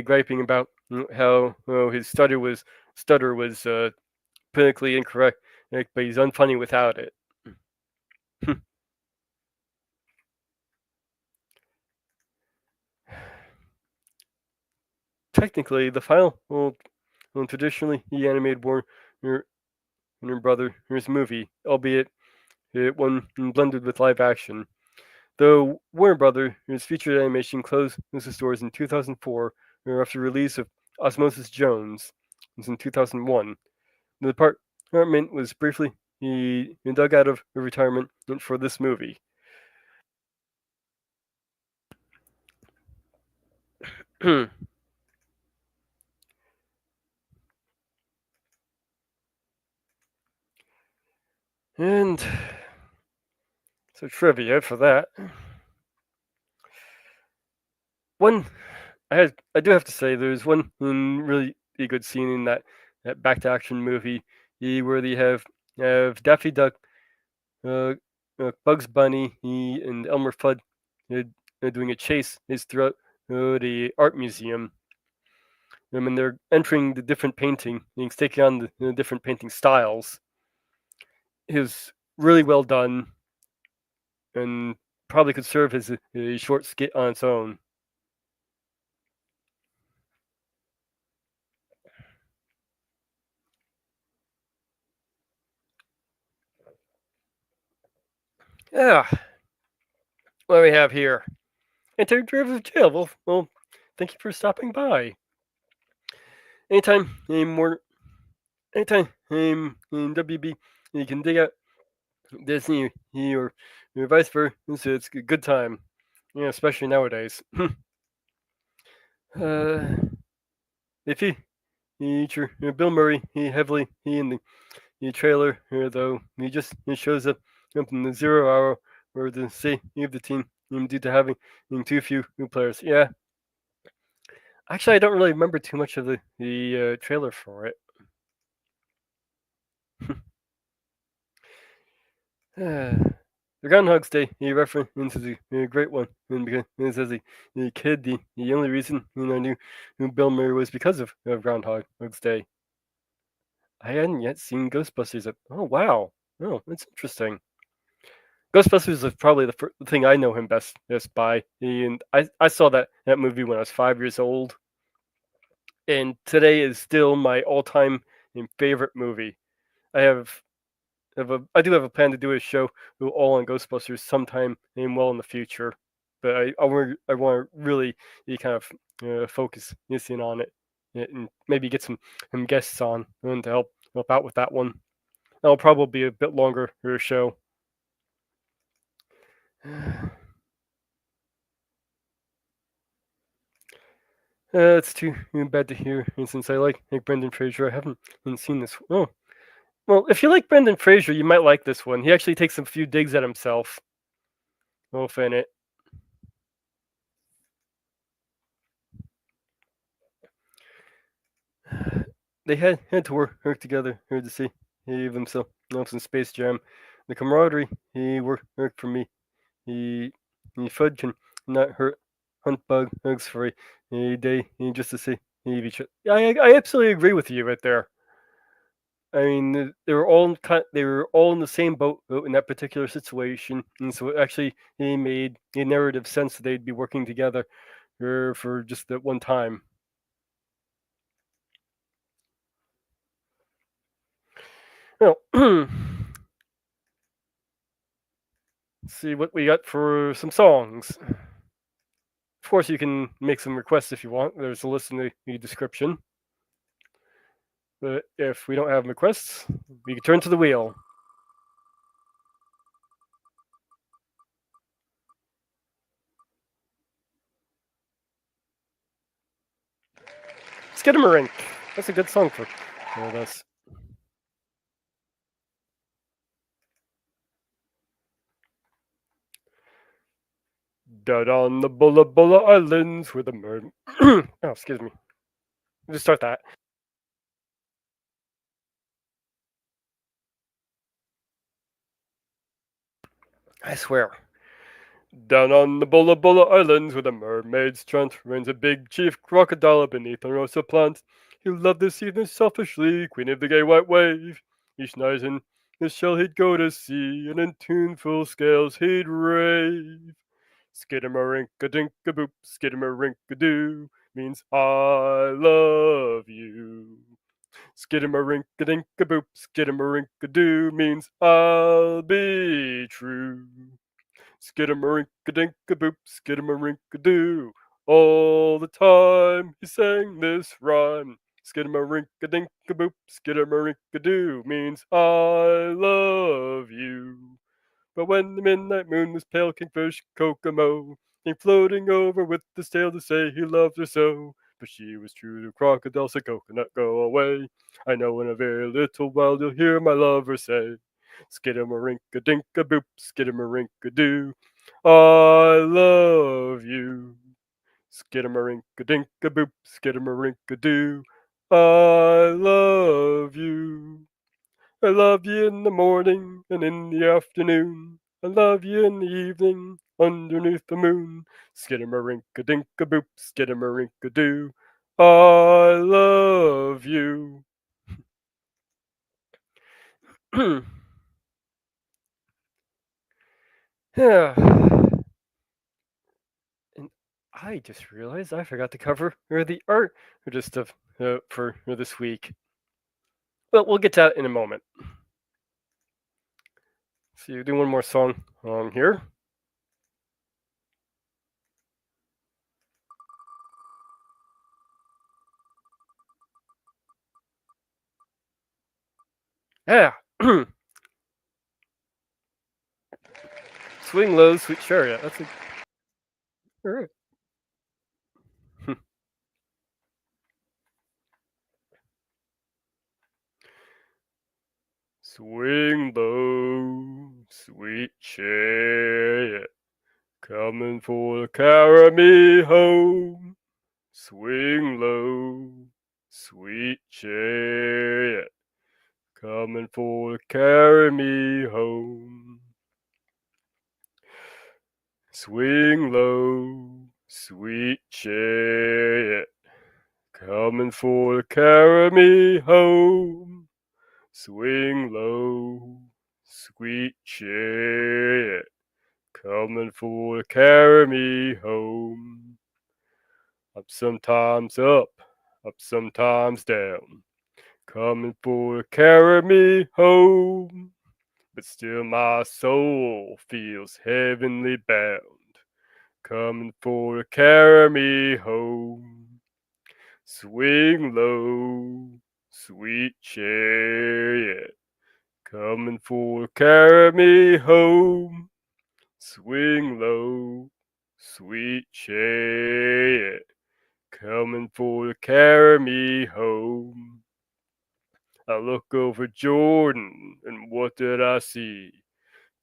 griping about how his stutter was politically incorrect, but he's unfunny without it. Technically, the final traditionally animated Warner Brothers movie, albeit one blended with live action. Though Warner Brothers featured animation closed its doors in 2004 after release of Osmosis Jones in 2001. The department was briefly dug out of retirement for this movie. And so trivia for that. One, I do have to say there's one really good scene in that back to action movie where they have Daffy Duck, Bugs Bunny, and Elmer Fudd doing a chase throughout the art museum. And they're entering the different paintings, taking on the different painting styles. It was really well done, and probably could serve as a short skit on its own. Yeah. What do we have here? Anti-derivative of jail. Well, thank you for stopping by. Anytime in WB, you can dig out Disney or vice versa. So it's a good time, especially nowadays. If you feature Bill Murray, heavily in the trailer, though he just shows up in the 0 hour or the save the team due to having too few new players. Yeah. Actually, I don't really remember too much of the trailer for it. The Groundhog's Day, he references a great one, and because it says the kid, the only reason knew who Bill Murray was because of Groundhog's Day. I hadn't yet seen Ghostbusters. Oh wow, oh that's interesting. Ghostbusters is probably the thing I know him best by, and I saw that movie when I was 5 years old, and today is still my all time favorite movie. I I do have a plan to do a show all on Ghostbusters sometime in the future, but I want to really kind of focus in on it and maybe get some guests on and to help out with that one. That'll probably be a bit longer show. It's too bad to hear. And since I like Brendan Fraser, I haven't seen this. Oh, well, if you like Brendan Fraser, you might like this one. He actually takes a few digs at himself. Wolf in it. They had to work together here to see themselves in Space Jam. The camaraderie he worked for me. Fud can not hunt bugs for a day just to see each other. I absolutely agree with you right there. I mean, they were all in the same boat in that particular situation, and so it actually he made a narrative sense that they'd be working together for just that one time. Well, let's see what we got for some songs. Of course, you can make some requests if you want. There's a list in the description. But if we don't have requests, we can turn to the wheel. Skidamarink. That's a good song for this. Down on the Bulla Bulla Islands with a mermaid. Oh, excuse me. Just start that. I swear. Down on the Bulla Bulla Islands where the mermaids chant, reigns a big chief crocodile beneath a rosa plant. He loved to see them selfishly, queen of the gay white wave. Each night in his shell he'd go to sea, and in tuneful scales he'd rave. Skidamarinka-dinka-boop, skidamarinka-doo, means I love you. Skidamarinka-dinka-boop, skidamarinka-doo, means I'll be true. Skidamarinka-dinka-boop, skidamarinka-doo. All the time he sang this rhyme. Skidamarinka-dinka-boop, skidamarinka-doo means I love you. But when the midnight moon was pale, Kingfish Kokomo came floating over with his tail to say he loved her so. But she was true to crocodile, so coconut, go away. I know in a very little while you'll hear my lover say, Skidamarinka-dinka-boop, skidamarinka-doo, I love you. Skidamarinka-dinka-boop, skidamarinka-doo, I love you. I love you in the morning and in the afternoon. I love you in the evening underneath the moon. Skidamarinka-dinka-boop, skidamarinka-doo, I love you. Yeah. And I just realized I forgot to cover the art just for this week. But we'll get to that in a moment. So you do one more song here. Yeah. Swing Low, Sweet Chariot. That's a. All right. Swing low, sweet chariot, coming for to carry me home. Swing low, sweet chariot, coming for to carry me home. Swing low, sweet chariot, coming for to carry me home. Swing low, sweet chariot, coming for to carry me home. Up sometimes up sometimes down, coming for to carry me home. But still my soul feels heavenly bound, coming for to carry me home. Swing low, sweet chariot, coming for to carry me home. Swing low, sweet chariot, coming for to carry me home. I look over Jordan, and what did I see?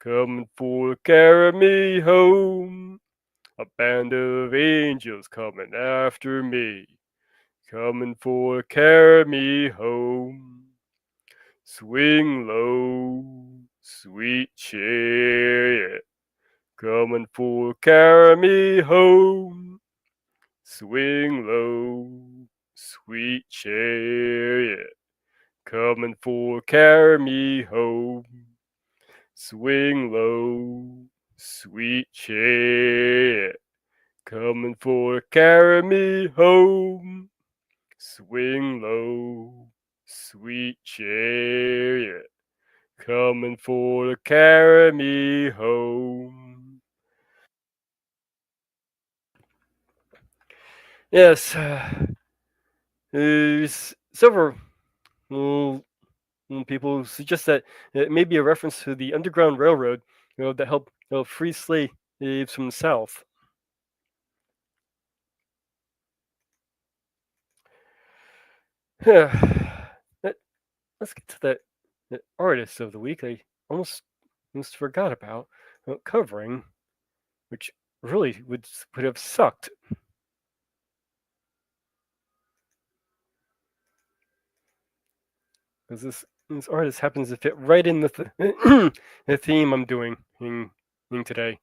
Coming for to carry me home. A band of angels coming after me, coming for to carry me home. Swing low, sweet chariot, coming for to carry me home. Swing low, sweet chariot, coming for to carry me home. Swing low, sweet chariot, coming for to carry me home. Swing low, sweet chariot, coming for to carry me home. Yes, there's several well, people suggest that it may be a reference to the Underground Railroad, that helped free slaves from the South. Let- Let's get to the artist of the week. I almost forgot about covering, which really would have sucked. Because this artist happens to fit right in the theme I'm doing today.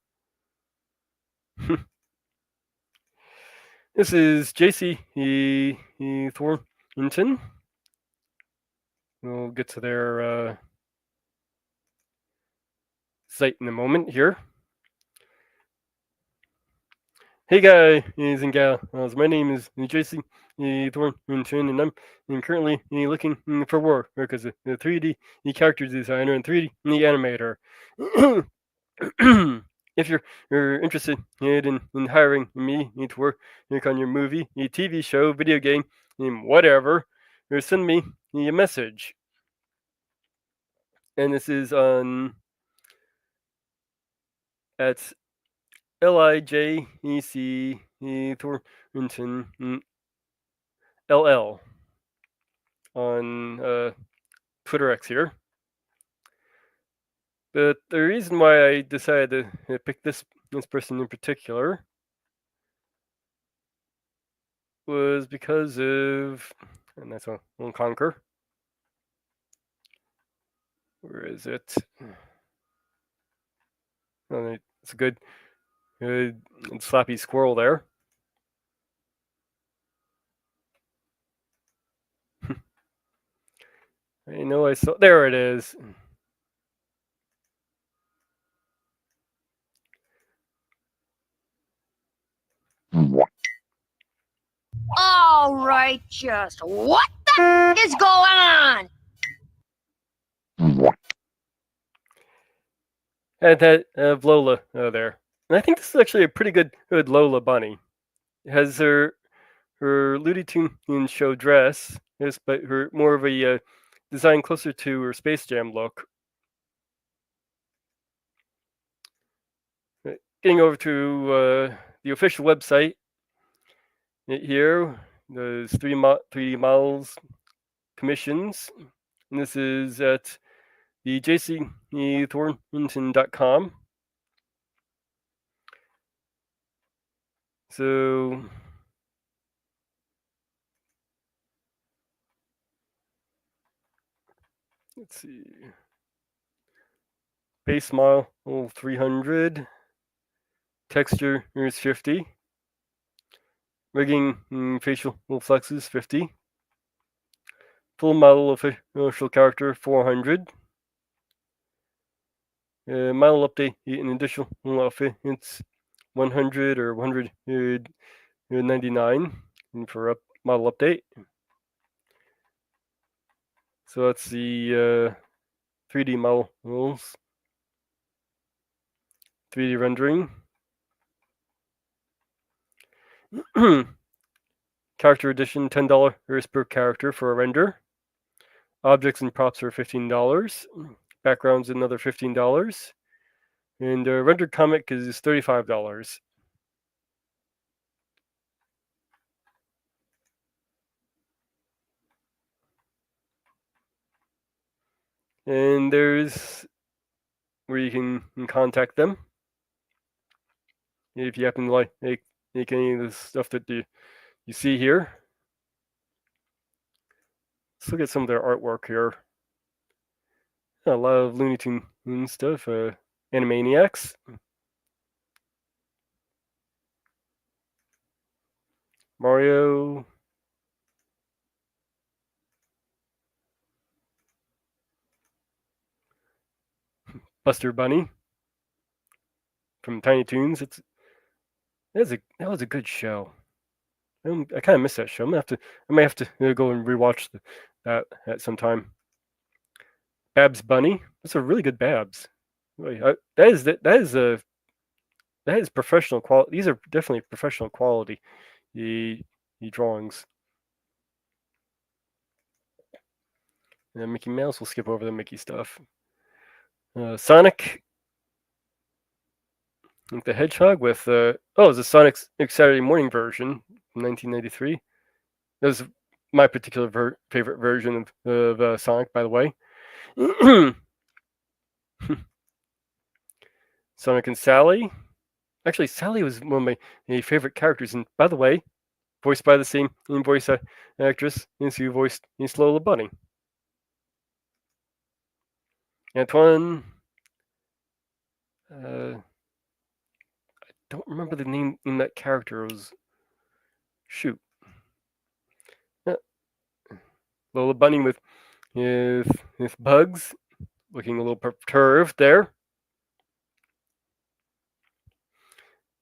This is JC Thornton. We'll get to their site in a moment here. Hey guys and gals, my name is JC Thornton, and I'm currently looking for work as a 3D character designer and 3D animator. If you're interested in hiring me to work on your movie, a TV show, video game, whatever, or send me a message. And this is on at LIJEC Thornton LL on Twitter X here. But the reason why I decided to pick this person in particular was because of, and that's a little conquer. Where is it? Oh, it's a good slappy squirrel there. I know I saw. There it is. All right, just what the is going on? And that Lola there. And I think this is actually a pretty good Lola bunny. It has her Looney Tune show dress, yes, but her more of a design closer to her Space Jam look. Getting over to the official website here, there's 3D models commissions, and this is at the jcthornton.com. So let's see. Base model 300. Texture is 50. Rigging facial flexes 50. Full model official character 400. Model update in additional outfit it's 100 or 199 for model update. So that's the 3D models, 3D rendering. Character edition, $10 per character for a render. Objects and props are $15. Backgrounds another $15. And rendered comic is $35. And there's where you can contact them if you happen to make any of the stuff that you see here. Let's look at some of their artwork here. A lot of Looney Tunes stuff. Animaniacs. Mario. Buster Bunny from Tiny Toons. That was a good show. I kind of miss that show. I might have to go and rewatch that at some time. Babs Bunny. That's a really good Babs. That is professional quality. These are definitely professional quality. The drawings. And Mickey Mouse. We'll skip over the Mickey stuff. Sonic. The Hedgehog with it's a Sonic Saturday Morning version from 1993. That was my particular favorite version of Sonic, by the way. Sonic and Sally. Actually, Sally was one of my favorite characters, and by the way, voiced by the same voice actress who voiced Lola Bunny. Antoine. I don't remember the name in that character. It was shoot. Lola Bunny with bugs, looking a little perturbed there.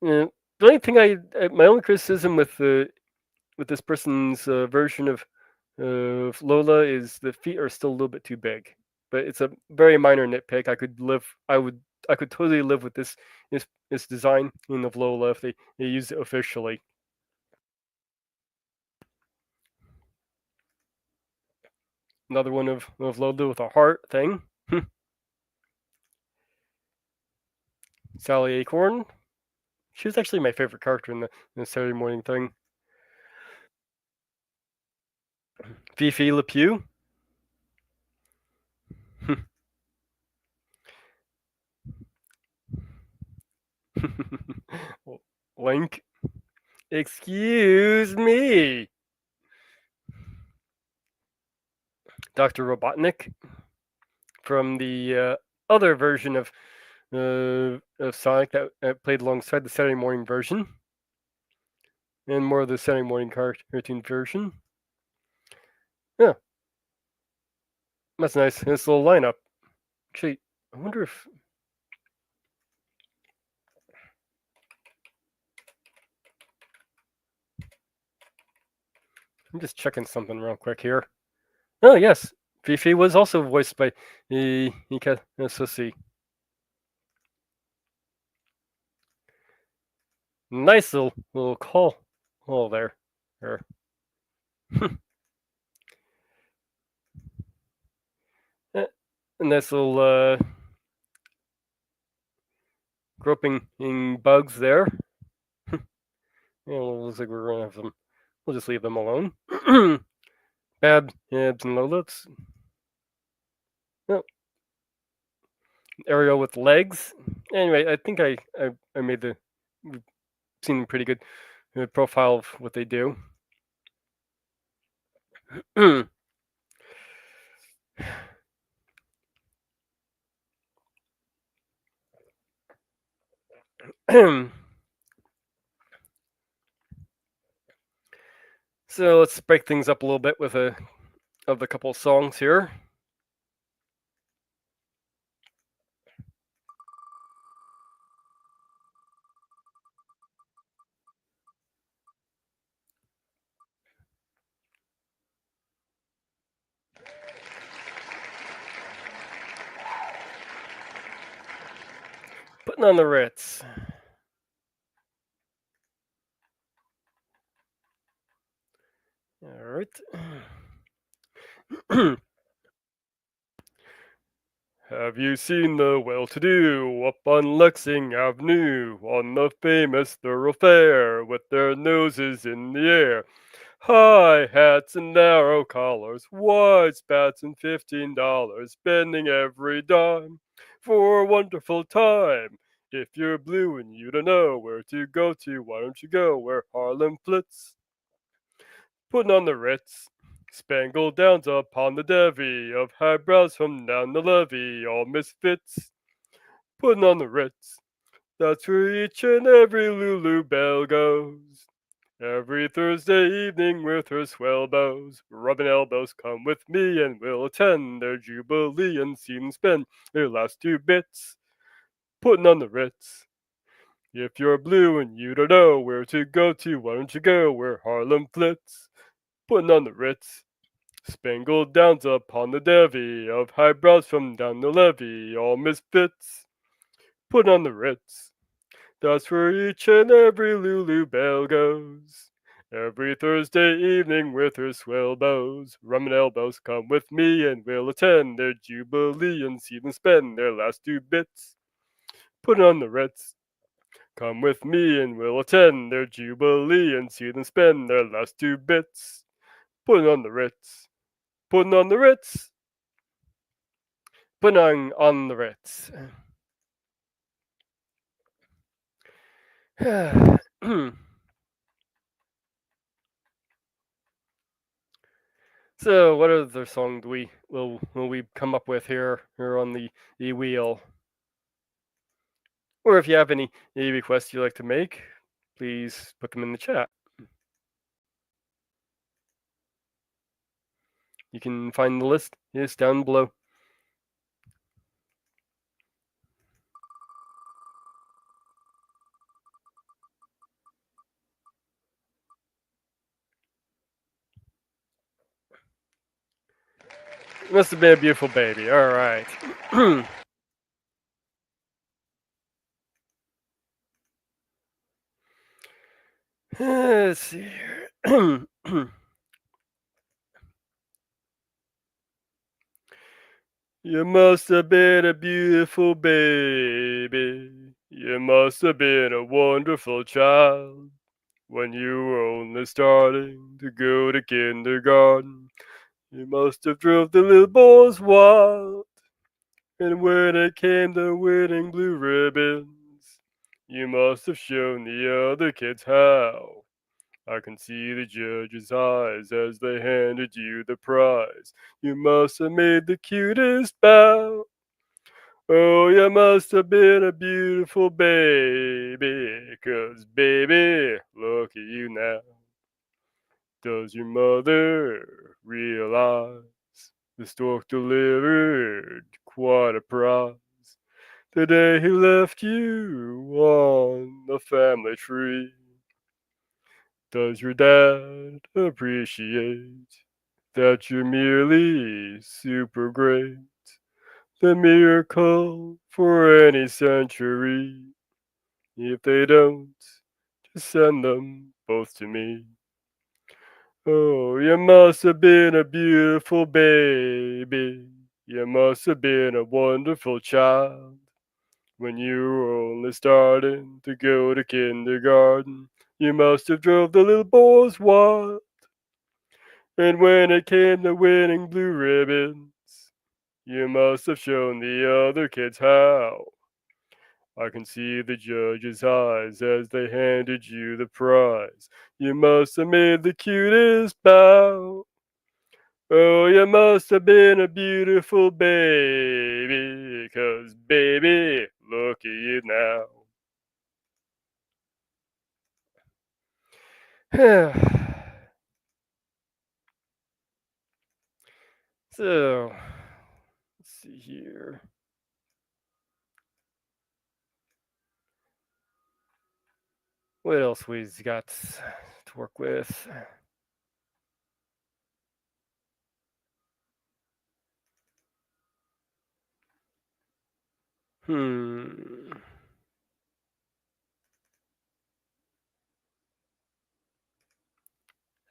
The only thing my only criticism with this person's version of Lola is the feet are still a little bit too big, but it's a very minor nitpick. I could totally live with this design of Lola if they used it officially. Another one of Lola with a heart thing. Sally Acorn. She was actually my favorite character in the Saturday Morning thing. Fifi LePew. Link. Excuse me. Dr. Robotnik from the other version of Sonic that played alongside the Saturday Morning version, and more of the Saturday Morning cartoon version. Yeah, that's nice. This little lineup. Actually, I wonder if I'm just checking something real quick here. Oh yes, Fifi was also voiced by Ika Susi. Nice little call there. Nice little groping bugs there. Looks like we're gonna have them. We'll just leave them alone. Babs and Lola. Oh. Ariel with legs. Anyway, I think I made seen a pretty good profile of what they do. So let's break things up a little bit with a couple songs here. Putting on the Ritz. All right. Have you seen the well-to-do up on Lexing Avenue on the famous thoroughfare with their noses in the air? High hats and narrow collars, wide spats and $15, spending every dime for a wonderful time. If you're blue and you don't know where to go to, why don't you go where Harlem flits? Putting on the Ritz. Spangled downs upon the devy of highbrows from down the levee, all misfits. Putting on the Ritz. That's where each and every Lulu Belle goes. Every Thursday evening with her swell bows, rubbing elbows, come with me and we'll attend their jubilee and see them spend their last 2 bits. Putting on the Ritz. If you're blue and you don't know where to go to, why don't you go where Harlem flits? Putting on the Ritz. Spangled downs upon the devy of highbrows from down the levee, all misfits. Putting on the Ritz. That's where each and every Lulu Belle goes. Every Thursday evening with her swell bows, rum and elbows, come with me and we'll attend their jubilee and see them spend their last 2 bits. Putting on the Ritz. Come with me and we'll attend their jubilee and see them spend their last 2 bits. Putting on the Ritz. Putting on the Ritz. Putting on the Ritz. So, what other song do will we come up with here on the wheel? Or if you have any requests you'd like to make, please put them in the chat. You can find the list down below. Must have been a beautiful baby. All right. Let's see here. You must have been a beautiful baby. You must have been a wonderful child when you were only starting to go to kindergarten. You must have drove the little boys wild. And when it came to winning blue ribbons, you must have shown the other kids how. I can see the judge's eyes as they handed you the prize. You must have made the cutest bow. Oh, you must have been a beautiful baby, 'cause baby, look at you now. Does your mother realize the stork delivered quite a prize the day he left you on the family tree? Does your dad appreciate that you're merely super great? The miracle for any century. If they don't, just send them both to me. Oh, you must have been a beautiful baby. You must have been a wonderful child when you were only starting to go to kindergarten. You must have drove the little boys wild. And when it came to winning blue ribbons, you must have shown the other kids how. I can see the judge's eyes as they handed you the prize. You must have made the cutest bow. Oh, you must have been a beautiful baby, 'cause baby, look at you now. So, let's see here. What else we've got to work with?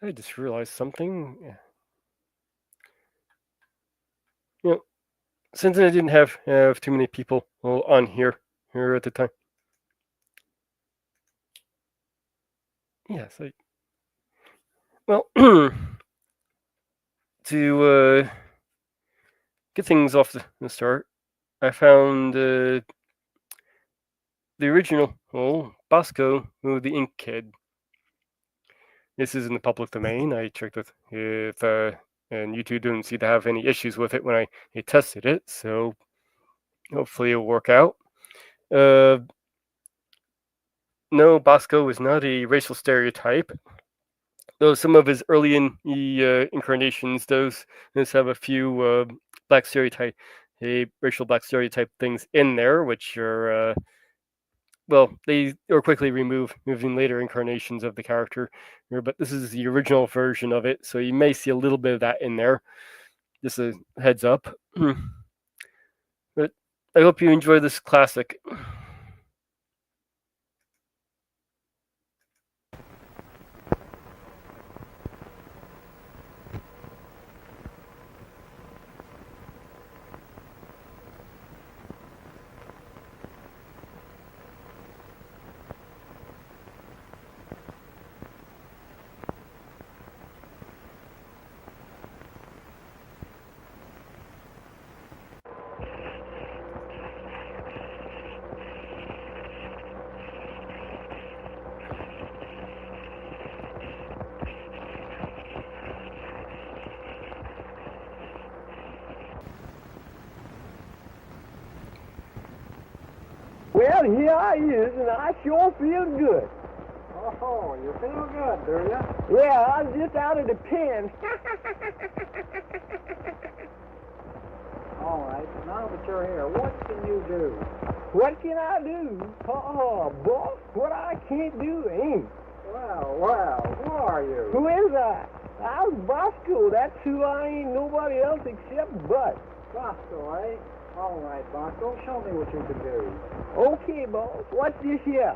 I just realized something. You know, since I didn't have too many people on here at the time. Yes, well, to get things off the start, I found the original Bosco, the Ink Kid. This is in the public domain. I checked with and YouTube didn't seem to have any issues with it when I tested it, so hopefully it'll work out. No, Bosco is not a racial stereotype, though some of his early incarnations does have a few racial black stereotype things in there, which are well, they were quickly removed in later incarnations of the character. But this is the original version of it, so you may see a little bit of that in there. Just a heads up. But I hope you enjoy this classic. Well, here I is, and I sure feel good. Oh, you feel good, do you? Yeah, I'm just out of the pen. All right, now that you're here, what can you do? What can I do? Oh, boss, what I can't do ain't. Well, who are you? Who is I? I'm Bosco. That's who I ain't nobody else except Bud. Bosco, eh? All right, Bosco, show me what you can do. Okay, boss. What's this here?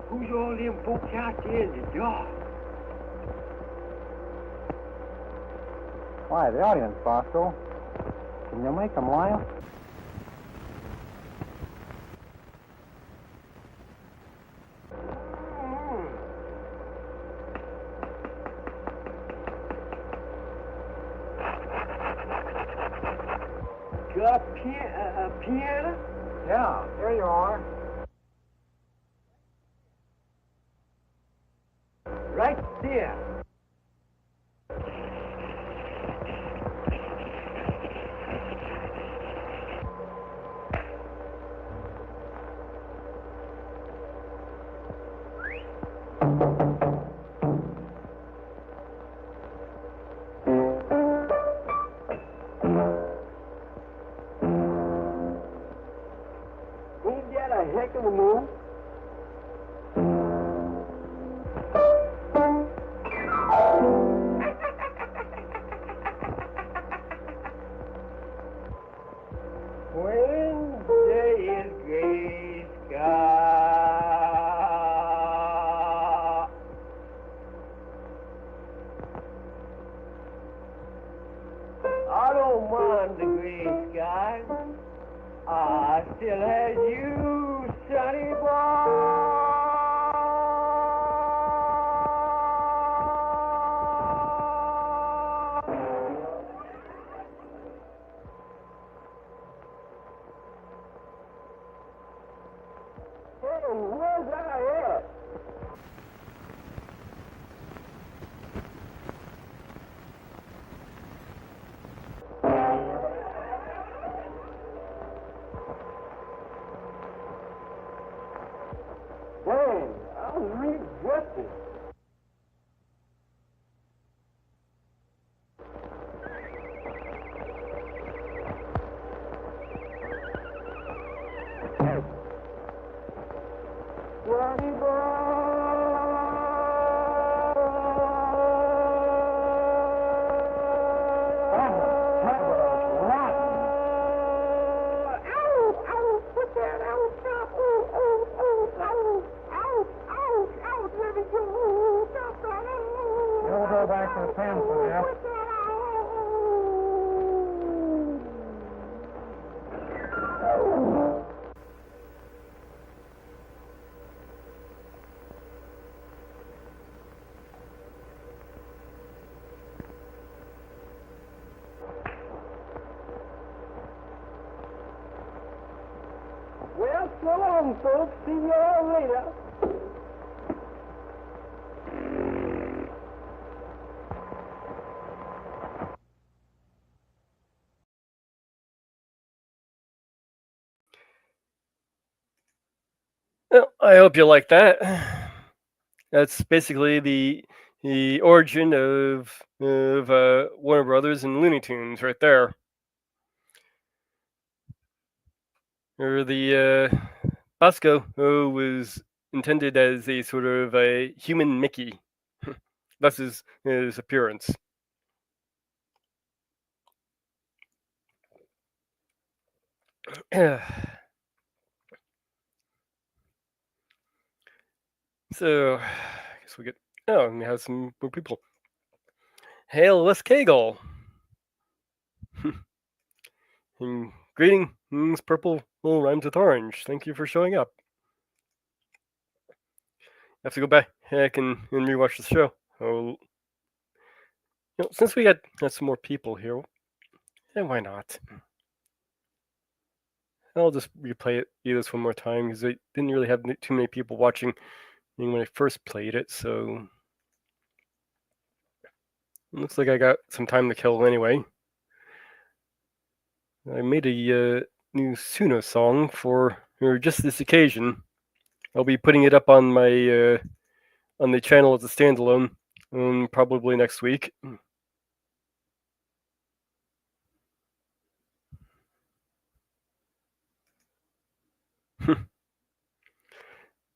Who's all them folks out there in the dark? Why, the audience, Bosco. Can you make them laugh? Got a piano? Yeah, here you are. Right there. Ain't that a heck of a move? When there is gray sky, I don't mind the gray sky. I still have you, sunny boy. Hey, where's that at? go back to the pen for now. Well, so long, folks. See you all later. Well, I hope you like that. That's basically the origin of Warner Brothers and Looney Tunes right there. Or the Bosco was intended as a sort of a human Mickey. That's his appearance. So, I guess we get. Oh, and we have some more people. Hail, Wes Cagle. And greetings, purple rhymes with orange. Thank you for showing up. I have to go back and rewatch the show. Oh, since we got some more people here, why not? I'll just replay this one more time because I didn't really have too many people watching when I first played it, so it looks like I got some time to kill anyway. I made a new Suno song for just this occasion. I'll be putting it up on my on the channel as a standalone probably next week.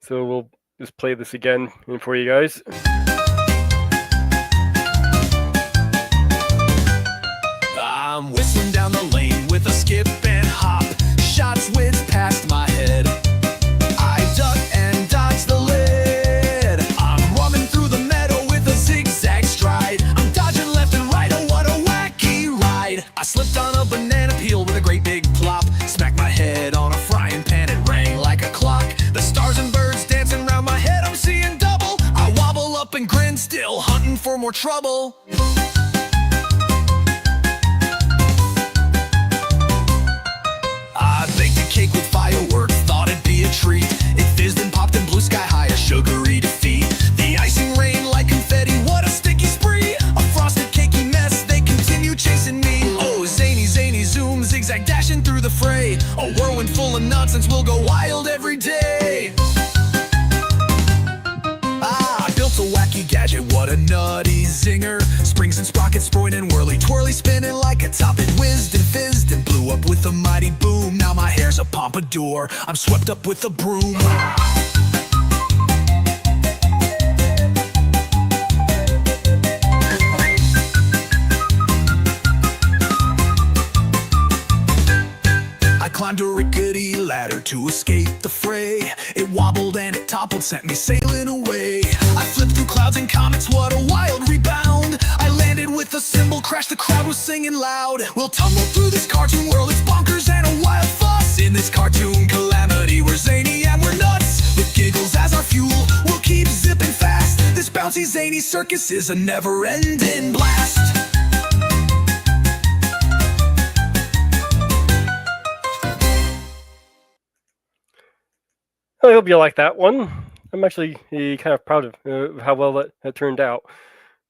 So we'll just play this again for you guys. I'm whistling down the lane with a skip and hop. Shots whizzed past my head. I duck and dodge the lead. I'm running through the meadow with a zigzag stride. I'm dodging left and right, oh what a wacky ride. I slipped on a banana peel with a great big plop. Smacked my head on a frying pan, it rang like a clock. The stars and birds dancing around my head, I'm seeing double. I wobble up and grin, still hunting for more trouble. I baked a cake with fireworks, thought it'd be a treat. It fizzed and popped and blew sky high, a sugary defeat. The icing rained like confetti, what a sticky spree. A frosted cakey mess, they continue chasing me. Oh, zany, zany, zoom, zigzag dashing through the fray. A whirlwind full of nonsense, we'll go wild every day. I built a wacky gadget, what a nutty zinger. Springs and sprockets, spoiling and whirly, twirly, spinning like a top. It whizzed and fizzed and blew up with a mighty boom. Now my hair's a pompadour, I'm swept up with a broom. I climbed a rickety ladder to escape the fray. It wobbled and it toppled, sent me sailing away. I flipped through clouds and comets, what a wild rebound. I landed with a cymbal crash, the crowd was singing loud. We'll tumble through this cartoon world, it's bonkers and a wild fuss. In this cartoon calamity, we're zany and we're nuts. With giggles as our fuel, we'll keep zipping fast. This bouncy zany circus is a never-ending blast. I hope you like that one. I'm actually kind of proud of how well that turned out.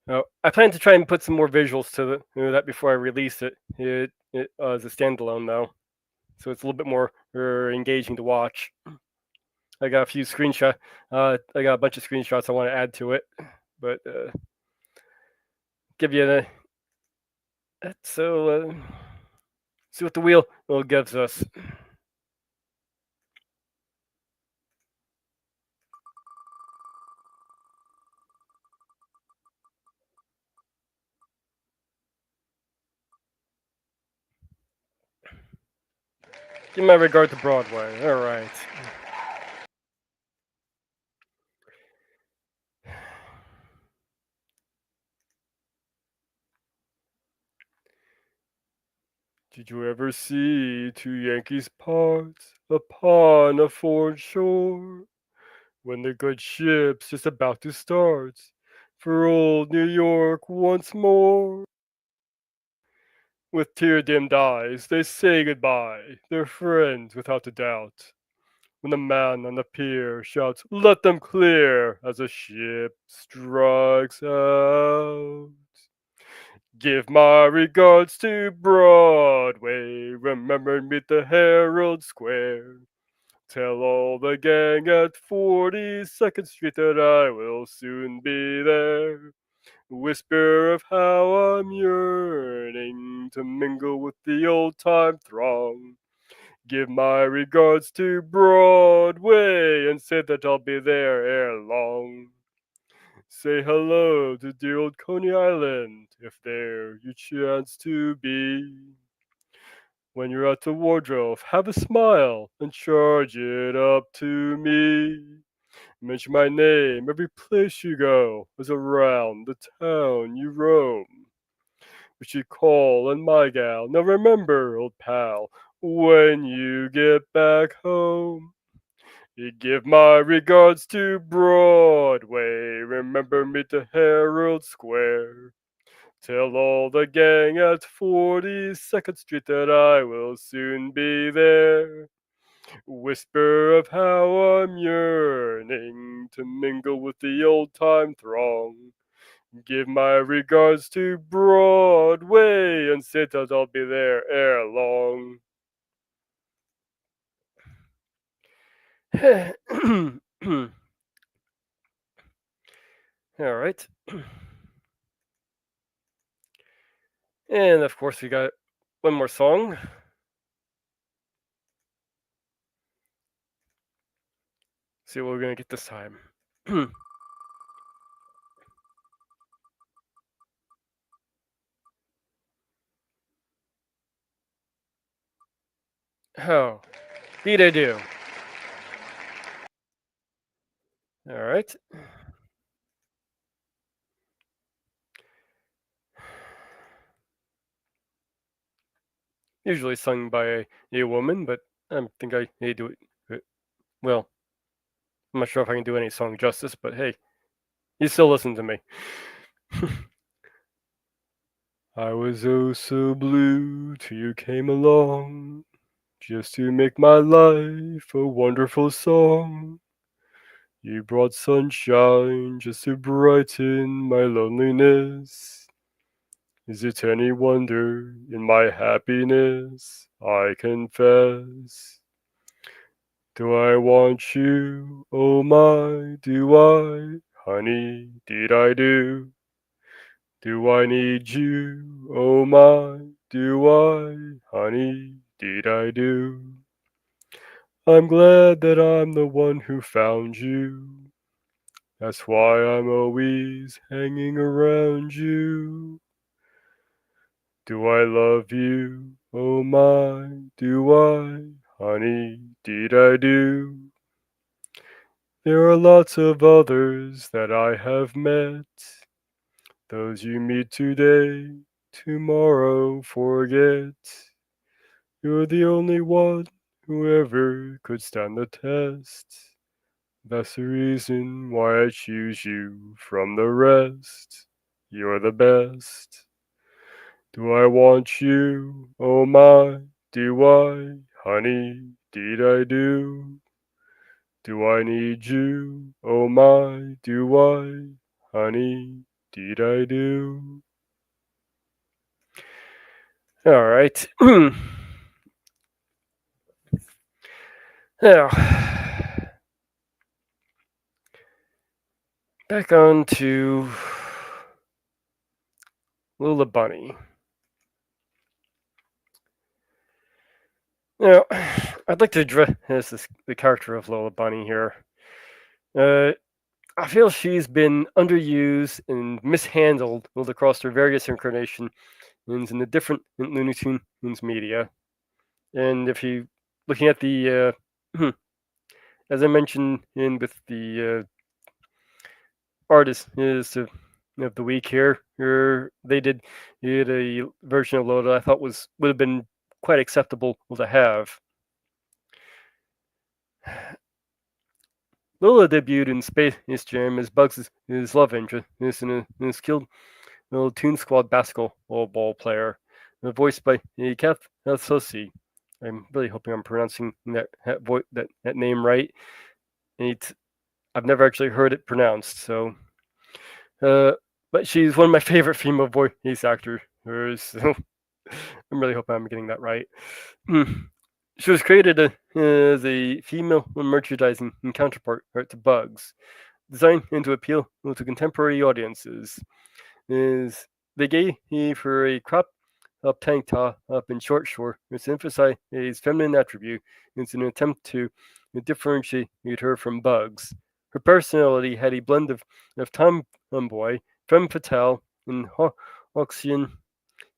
I plan to try and put some more visuals to that before I release it as a standalone, though, so it's a little bit more engaging to watch. I got a few screenshots. I got a bunch of screenshots I want to add to it, but give you so see what the wheel gives us. Give my regard to Broadway. All right. Did you ever see two Yankees part upon a foreign shore when the good ship's just about to start for old New York once more? With tear-dimmed eyes, they say goodbye. They're friends without a doubt. When the man on the pier shouts, "Let them clear!" as the ship strikes out. Give my regards to Broadway. Remember, meet the Herald Square. Tell all the gang at 42nd Street that I will soon be there. Whisper of how I'm yearning to mingle with the old time throng. Give my regards to Broadway and say that I'll be there ere long. Say hello to dear old Coney Island if there you chance to be. When you're at the wardrobe, have a smile and charge it up to me. Mention my name every place you go, as around the town you roam. Which you call on my gal. Now remember, old pal, when you get back home, you give my regards to Broadway. Remember me to Herald Square. Tell all the gang at 42nd Street that I will soon be there. Whisper of how I'm yearning to mingle with the old time throng. Give my regards to Broadway and say that I'll be there ere long. All right. And of course, we got one more song. See what we're going to get this time. Oh, indeed I do. All right. Usually sung by a woman, but I think I may do it. Well, I'm not sure if I can do any song justice, but hey, you still listen to me. I was oh so blue till you came along, just to make my life a wonderful song. You brought sunshine just to brighten my loneliness. Is it any wonder in my happiness? I confess. Do I want you? Oh my, do I? Honey, did I do? Do I need you? Oh my, do I? Honey, did I do? I'm glad that I'm the one who found you. That's why I'm always hanging around you. Do I love you? Oh my, do I? Honey, did I do? There are lots of others that I have met. Those you meet today, tomorrow forget. You're the only one who ever could stand the test. That's the reason why I choose you from the rest. You're the best. Do I want you? Oh my, do I? Honey, did I do? Do I need you? Oh my, do I? Honey, did I do? All right. Now, back on to Lula Bunny. Now, I'd like to address the character of Lola Bunny here. I feel she's been underused and mishandled across her various incarnations in the different Looney Tunes media. And if you looking at the, as I mentioned in with the artist is of the week here, they did a version of Lola I thought would have been quite acceptable to have. Lola debuted in Space Jam as Bugs' his love interest and a skilled Toon Squad basketball player, voiced by Kath Sosi. I'm really hoping I'm pronouncing that name right. I've never actually heard it pronounced, so. But she's one of my favorite female voice actors, so I'm really hoping I'm getting that right. She was created as a female merchandising counterpart to Bugs, designed to appeal to contemporary audiences. They gave her a crop up tank top up and short short to emphasize feminine attribute. It's an attempt to differentiate her from Bugs. Her personality had a blend of tomboy, femme fatale, and Hawksian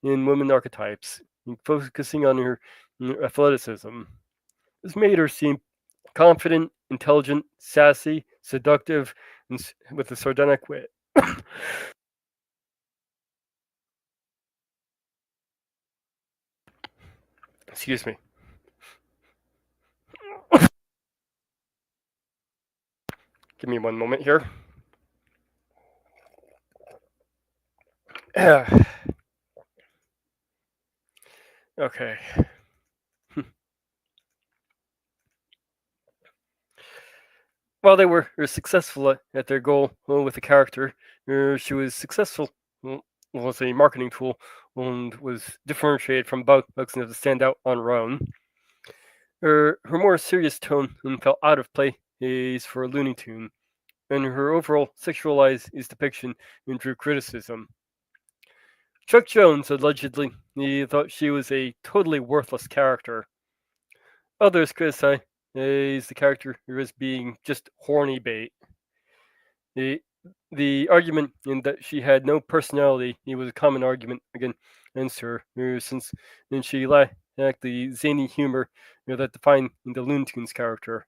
in women archetypes, focusing on her athleticism. This made her seem confident, intelligent, sassy, seductive, and with a sardonic wit. Excuse me. Give me one moment here. Okay. While they were successful at their goal with the character, she was successful as a marketing tool and was differentiated from Bugs enough to stand out on her own. Her more serious tone felt out of place for a Looney Tune, and her overall sexualized depiction drew criticism. Chuck Jones allegedly thought she was a totally worthless character. Others criticized the character as being just horny bait. The argument in that she had no personality was a common argument against her, since she lacked the zany humor that defined the Looney Tunes character.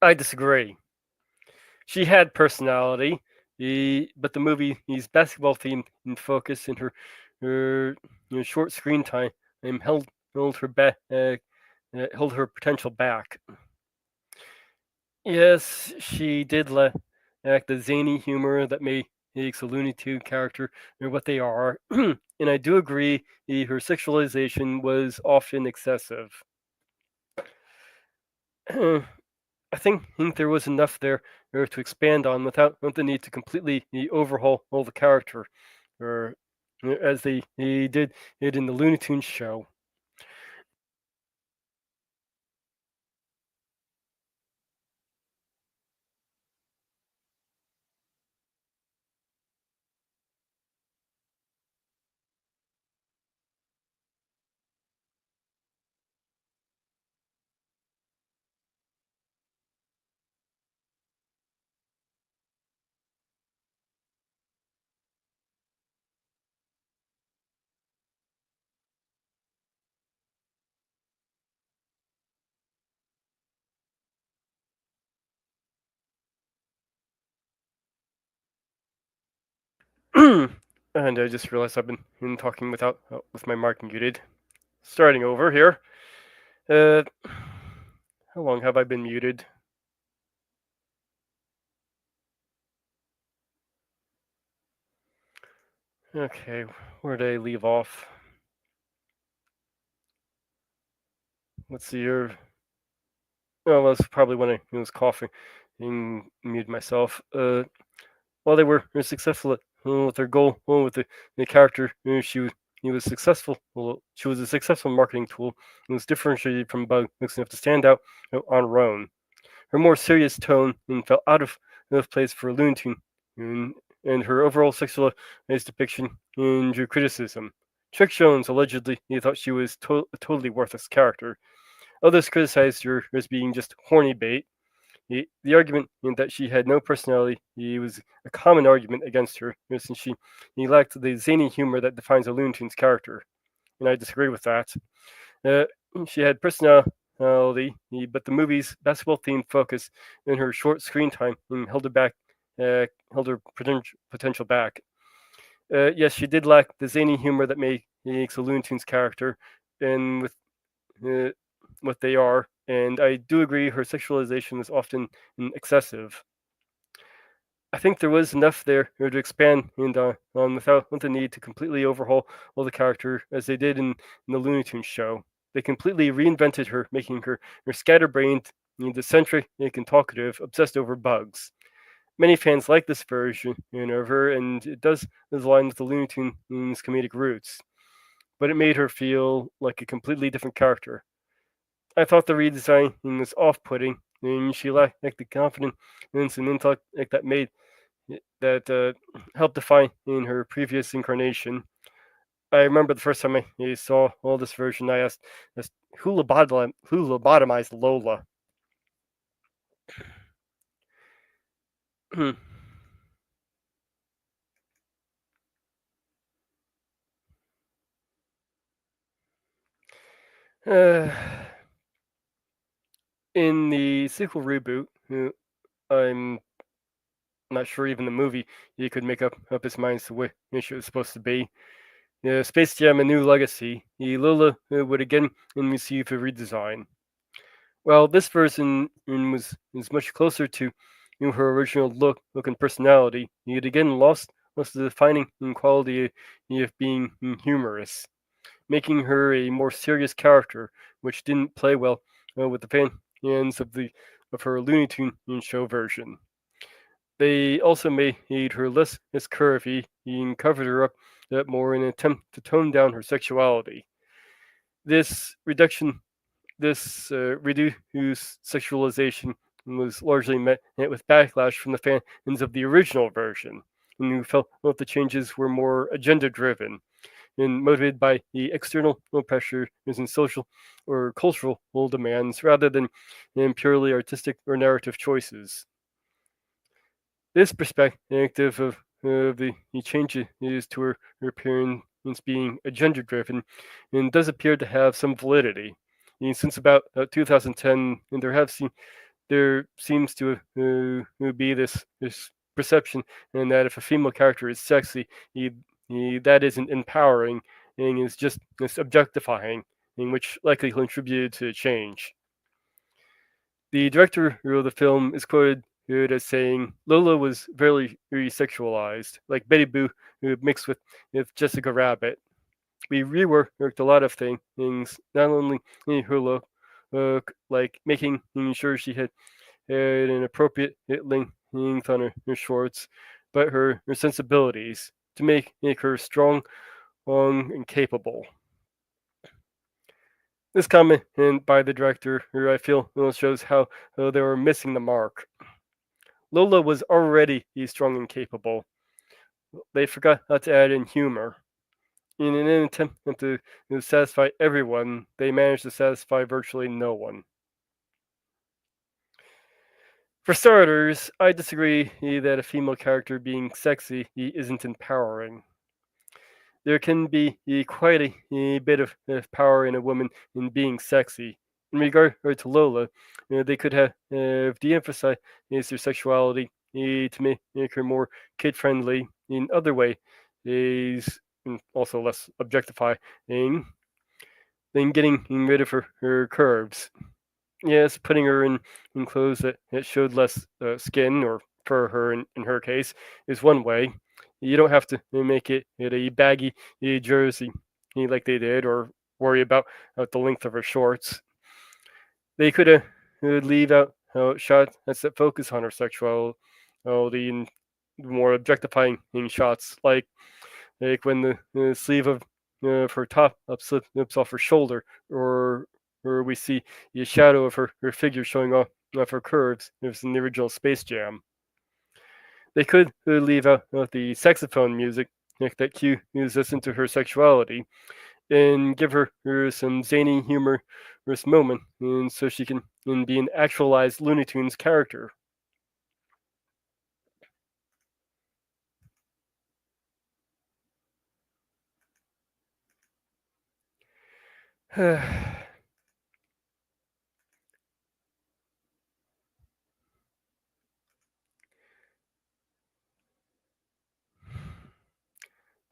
I disagree. She had personality, but the movie's basketball theme and focus in her short screen time held her back, held her potential back. Yes, she did lack the zany humor that makes a Looney Tune character what they are, and I do agree her sexualization was often excessive. I think there was enough there to expand on without the need to completely overhaul the character, or as they did it in the Looney Tunes show. And I just realized I've been talking with my mic muted. Starting over here. How long have I been muted? Okay, where did I leave off? Let's see here. Oh, that's probably when I was coughing and muted myself. While they were successful with their goal with the character, he was successful. Well, she was a successful marketing tool and was differentiated from Bugs enough to stand out on her own. Her more serious tone felt out of place for a Looney Tune, and her overall sexualized depiction drew criticism. Chuck Jones allegedly thought she was a totally worthless character. Others criticized her as being just horny bait. The argument that she had no personality was a common argument against her, since she lacked the zany humor that defines a Looney Tunes character, and I disagree with that. She had personality, but the movie's basketball-themed focus in her short screen time held her potential back. Yes, she did lack the zany humor that makes a Looney Tunes character and with uh, what they are, and I do agree her sexualization is often excessive. I think there was enough there to expand on without the need to completely overhaul all the character as they did in the Looney Tunes show. They completely reinvented her, making her scatterbrained, eccentric, and talkative, obsessed over bugs. Many fans like this version of her, and it does align with the Looney Tunes comedic roots. But it made her feel like a completely different character. I thought the redesign was off-putting, and she lacked the confidence and intellect that made that helped define in her previous incarnation. I remember the first time I saw all this version, I asked who lobotomized Lola? uh, in the sequel reboot, I'm not sure even the movie he could make up his mind to what it was supposed to be. Space Jam: A New Legacy, Lola would again receive a redesign. Well, this version is much closer to her original look and personality. He had again lost the defining quality of being humorous, making her a more serious character, which didn't play well with the fans of her Looney Tune show version. They also made her less curvy and covered her up more in an attempt to tone down her sexuality. This reduction This reduced sexualization was largely met with backlash from the fans of the original version, who felt the changes were more agenda driven and motivated by the external pressures and social or cultural demands rather than purely artistic or narrative choices. This perspective of the changes to her appearance being agenda driven and does appear to have some validity. Since about 2010, and there seems to be this perception and that if a female character is sexy, that isn't empowering and is just objectifying, and which likely contributed to change. The director of the film is quoted as saying, "Lola was very sexualized, like Betty Boo mixed with Jessica Rabbit. We reworked a lot of things, not only in her look, like making sure she had an appropriate length on her shorts, but her sensibilities to make her strong and capable." This comment and by the director, who I feel shows how they were missing the mark. Lola was already strong and capable. They forgot how to add in humor. In an attempt to satisfy everyone, they managed to satisfy virtually no one. For starters, I disagree that a female character being sexy isn't empowering. There can be quite a bit of power in a woman in being sexy. In regard to Lola, they could have de-emphasized her sexuality to make her more kid-friendly in other ways, and also less objectifying than getting rid of her curves. Yes, putting her in clothes that showed less skin or for her in her case is one way. You don't have to make it a baggy jersey like they did, or worry about the length of her shorts. They could have leave out shots that focus on her sexuality and more objectifying shots, like when the sleeve of her top slips off her shoulder, or we see the shadow of her figure showing off her curves. It was in the original Space Jam. They could leave out the saxophone music that cues us into her sexuality and give her some zany, humorous moment, and so she can be an actualized Looney Tunes character.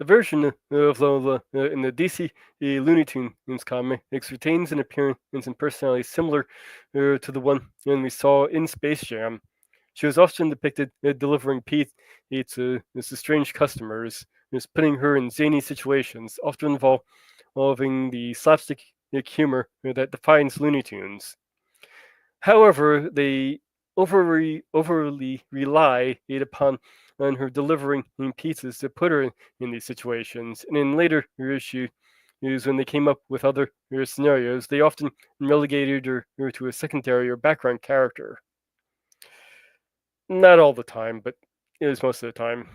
The version of Lola in the DC Looney Tunes comics retains an appearance and personality similar to the one we saw in Space Jam. She was often depicted delivering pizza to strange customers, putting her in zany situations, often involving the slapstick humor that defines Looney Tunes. However, they overly relied upon on her delivering pizzas to put her in these situations. And in later issues, when they came up with other scenarios, they often relegated her to a secondary or background character. Not all the time, but it was most of the time.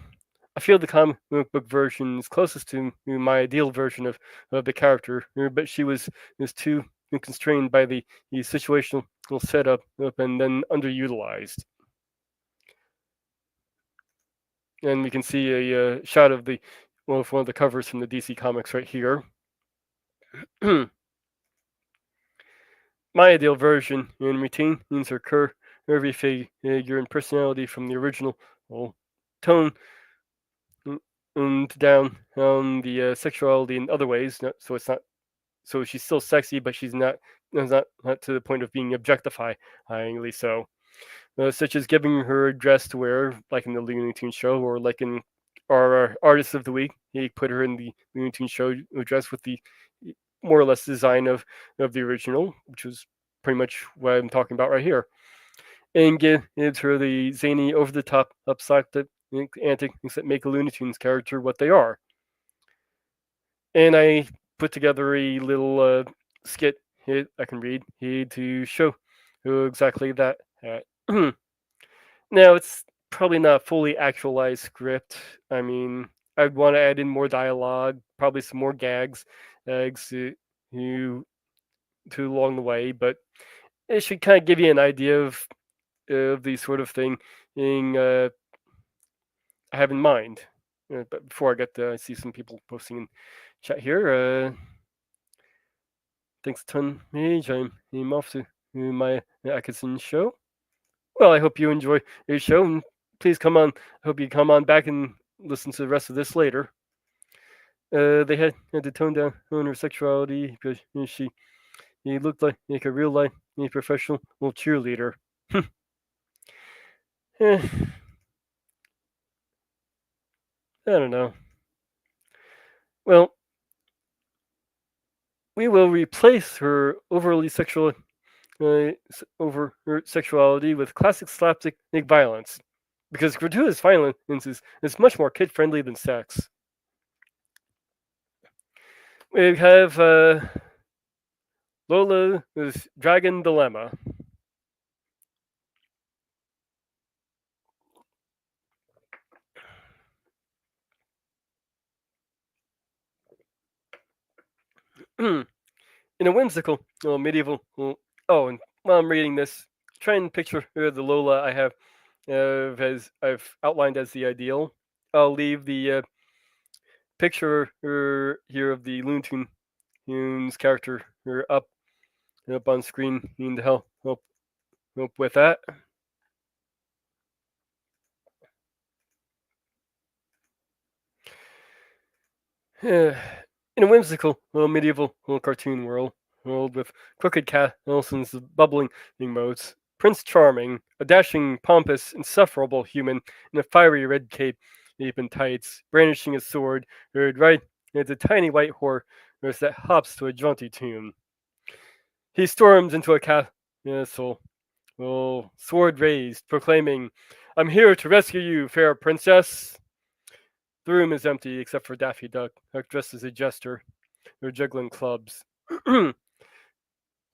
I feel the comic book version is closest to my ideal version of the character, but she was too constrained by the situational setup and then underutilized. And we can see a shot of one of the covers from the DC comics right here. My ideal version retains her curvy figure and personality from the original tone and down on the sexuality in other ways. So it's not. So she's still sexy, but she's not to the point of being objectifyingly so. Such as giving her a dress to wear, like in the Looney Tunes show, or like in our Artist of the Week. He put her in the Looney Tunes show dress with the more or less design of the original, which was pretty much what I'm talking about right here. And gives her the zany, over the top, upside antics that make a Looney Tunes character what they are. And I put together a little skit I can read to show exactly that. Now, it's probably not a fully actualized script. I mean, I'd want to add in more dialogue, probably some more gags to along the way, but it should kind of give you an idea of the sort of thing I have in mind. But before I get to, I see some people posting in chat here. Thanks a ton, Mage. I'm off to my Atkinson show. Well, I hope you enjoy your show, and please come on. I hope you come on back and listen to the rest of this later. They had to tone down on her sexuality because she looked like a real life professional cheerleader. Eh, I don't know. Well, we will replace her over her sexuality with classic slapstick violence, because gratuitous violence is much more kid friendly than sex. We have Lola's Dragon Dilemma. In a whimsical medieval. Oh, and while I'm reading this, try and picture the Lola I have as I've outlined as the ideal. I'll leave the picture here of the Looney Tunes character up on screen to help with that. In a whimsical medieval cartoon world with crooked castles bubbling moats, Prince Charming, a dashing, pompous, insufferable human in a fiery red cape and tights, brandishing a sword, right at a tiny white horse that hops to a jaunty tune. He storms into a castle, sword raised, proclaiming, "I'm here to rescue you, fair princess." The room is empty except for Daffy Duck, dressed as a jester. They're juggling clubs.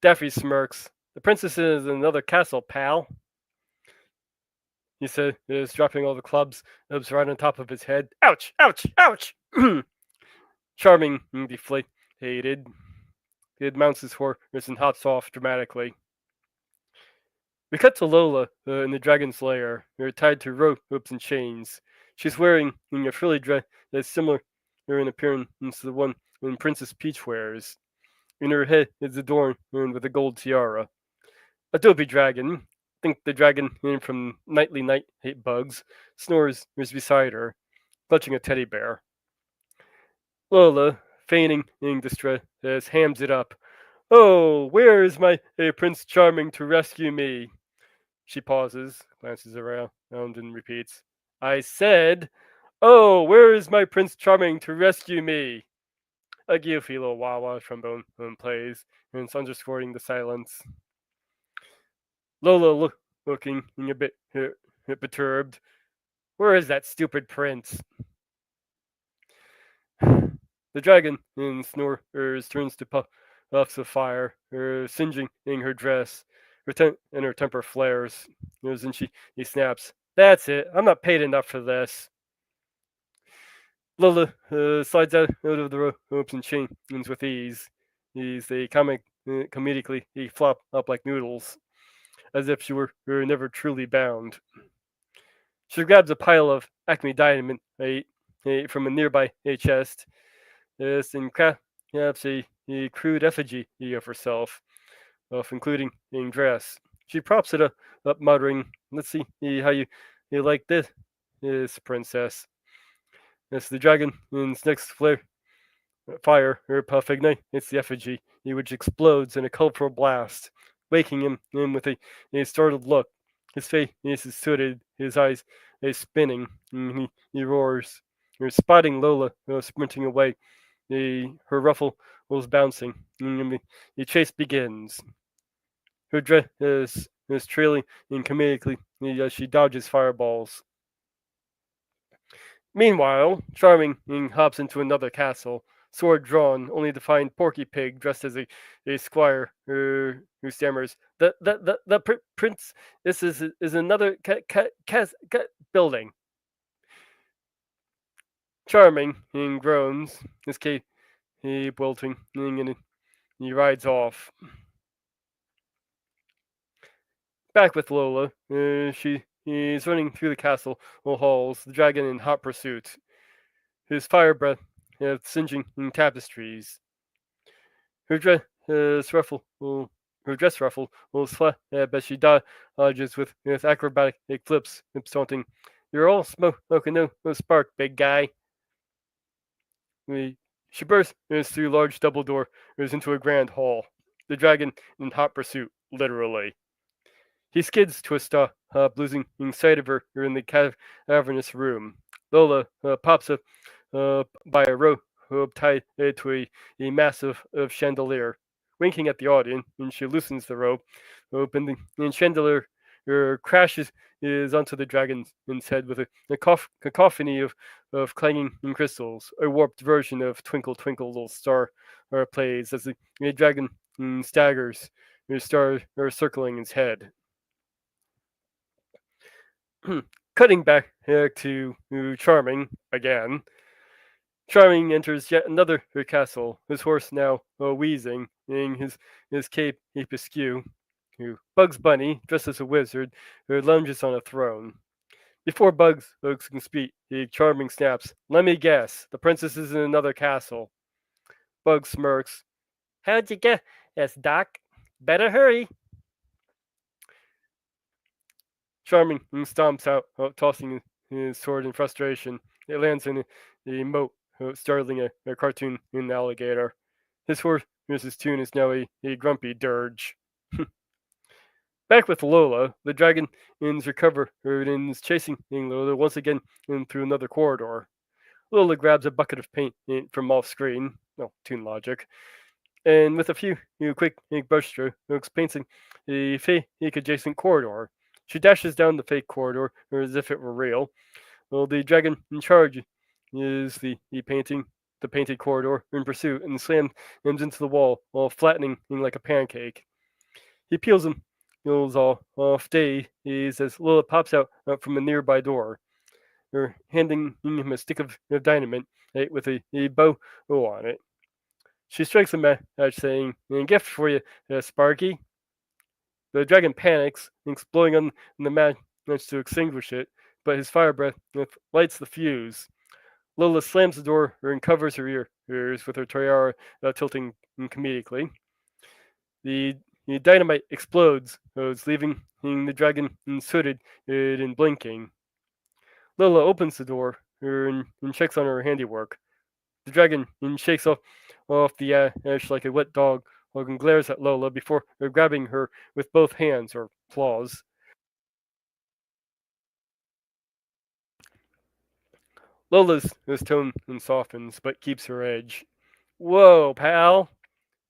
Daffy smirks. "The princess is in another castle, pal," he said, dropping all the clubs right on top of his head. "Ouch! Ouch! Ouch!" Charming, deflated. He mounts his horse and hops off dramatically. We cut to Lola in the dragon's lair. They're tied to ropes and chains. She's wearing a frilly dress that's similar in appearance to the one Princess Peach wears. In her head is adorned with a gold tiara. A dopey dragon, think the dragon from Nightly Night Hate Bugs, snores beside her, clutching a teddy bear. Lola, feigning in distress, hams it up. Oh, where is my Prince Charming to rescue me? She pauses, glances around, and repeats, I said, oh, where is my Prince Charming to rescue me? A goofy little wah wah trombone plays, and it's underscoring the silence. Lola looking a bit perturbed. Where is that stupid prince? The dragon in snores turns to puffs of fire, singeing in her dress. Her temper flares, and he snaps. That's it. I'm not paid enough for this. Lola slides out of the ropes and chains with ease. They comedically flop up like noodles, as if she were never truly bound. She grabs a pile of Acme Diamond from a nearby chest, and crafts a crude effigy of herself, including in dress. She props it up muttering, let's see how you like this princess. As the dragon's next fire or puff ignites the effigy, which explodes in a colorful blast, waking him in with a startled look. His face is sooted, his eyes spinning, and he roars. You're spotting Lola sprinting away. Her ruffle was bouncing, and the chase begins. Her dress is trailing comedically as she dodges fireballs. Meanwhile, Charming hops into another castle, sword drawn, only to find Porky Pig dressed as a squire who stammers, The prince, this is another building. Charming groans, his cape wilting, and he rides off. Back with Lola, he's running through the castle halls, the dragon in hot pursuit. His fire breath singeing tapestries. Her dress ruffle will slap as she dodges with acrobatic flips, taunting. You're all smoking no spark, big guy. She bursts through large double doors into a grand hall. The dragon in hot pursuit, literally. He skids to a stop, losing sight of her in the cavernous room. Lola pops up by a rope tied to a massive chandelier. Winking at the audience, and she loosens the rope, and the chandelier crashes onto the dragon's head with a cacophony of clanging crystals. A warped version of Twinkle Twinkle Little Star plays as the dragon staggers, the star circling his head. Cutting back to Charming again. Charming enters yet another castle, his horse now wheezing, in his cape askew. Bugs Bunny, dressed as a wizard, lunges on a throne. Before Bugs can speak, Charming snaps, Let me guess, the princess is in another castle. Bugs smirks. How'd you guess, Doc? Better hurry. Charming stomps out, tossing his sword in frustration. It lands in a moat, startling a cartoon alligator. His horse's tune is now a grumpy dirge. Back with Lola, the dragon recover and is chasing Lola once again through another corridor. Lola grabs a bucket of paint from off screen, toon logic, and with a few quick brush strokes paints a fake adjacent corridor. She dashes down the fake corridor as if it were real. Well, the dragon in charge is the painted corridor in pursuit and slams into the wall while flattening like a pancake. He peels off days as Lola pops out from a nearby door, handing him a stick of dynamite with a bow on it. She strikes a match, saying, "A gift for you, Sparky." The dragon panics, exploding on the match to extinguish it, but his fire breath lights the fuse. Lola slams the door and covers her ears with her tiara tilting comedically. The dynamite explodes, leaving the dragon sooted and blinking. Lola opens the door and checks on her handiwork. The dragon shakes off the ash like a wet dog, and glares at Lola before grabbing her with both hands or claws. Lola's tone softens, but keeps her edge. Whoa, pal!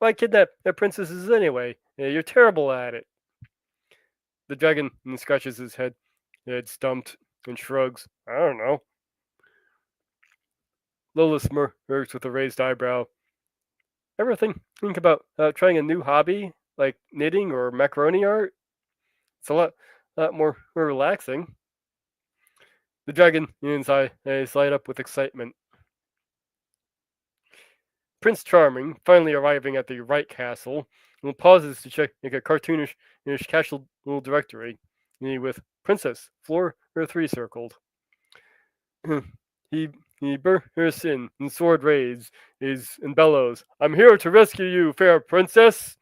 Why kidnap princesses anyway? You're terrible at it. The dragon scratches his head stumped, and shrugs. I don't know. Lola smirks with a raised eyebrow. Ever think about trying a new hobby, like knitting or macaroni art? It's a lot more relaxing. The dragon's eyes light up with excitement. Prince Charming, finally arriving at the right castle, pauses to check a cartoonish castle directory, with Princess Floor 3 circled. he he bursts in, and sword raised, and bellows, "I'm here to rescue you, fair princess!"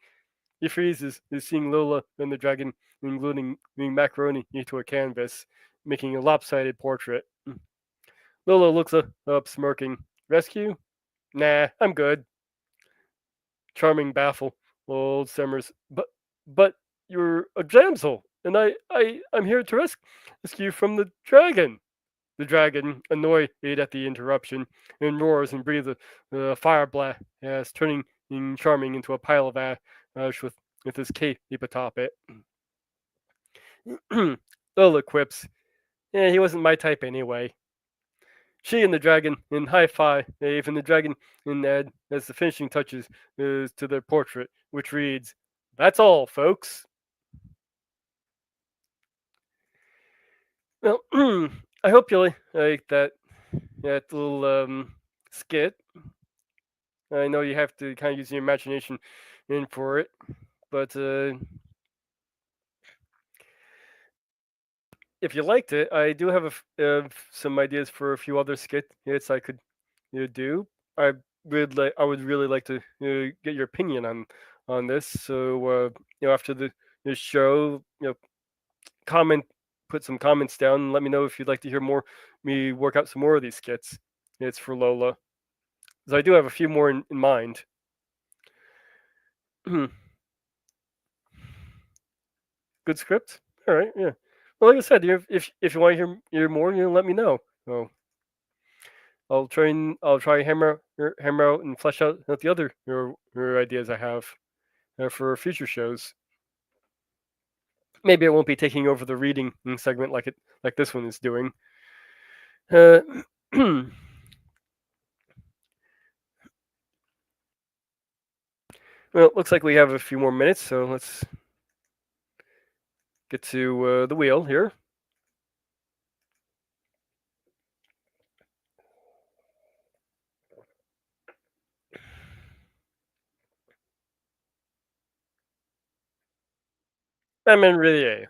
He freezes, seeing Lola and the dragon gluing macaroni into a canvas, making a lopsided portrait. Lola looks up, smirking. Rescue? Nah, I'm good. Charming baffle, old Summers. But you're a damsel, and I'm here to rescue you from the dragon. The dragon, annoyed at the interruption, and roars and breathes a fire blast, turning Charming into a pile of ash with his cape atop it. Lola quips, he wasn't my type anyway. She and the dragon in high five, and the dragon in add as the finishing touches to their portrait, which reads, "That's all, folks." Well, I hope you like that little skit. I know you have to kind of use your imagination in for it, but if you liked it, I do have some ideas for a few other skits I could do. I I would really like to get your opinion on this. So after the show, comment, put some comments down, and let me know if you'd like to hear me work out some more of these skits. It's for Lola, because I do have a few more in mind. Good script. All right, yeah. Well, like I said, if you want to hear more, let me know. So I'll try hammer out and flesh out the other ideas I have for future shows. Maybe I won't be taking over the reading segment like this one is doing. Well, it looks like we have a few more minutes, so let's get to the wheel here. I'm in really.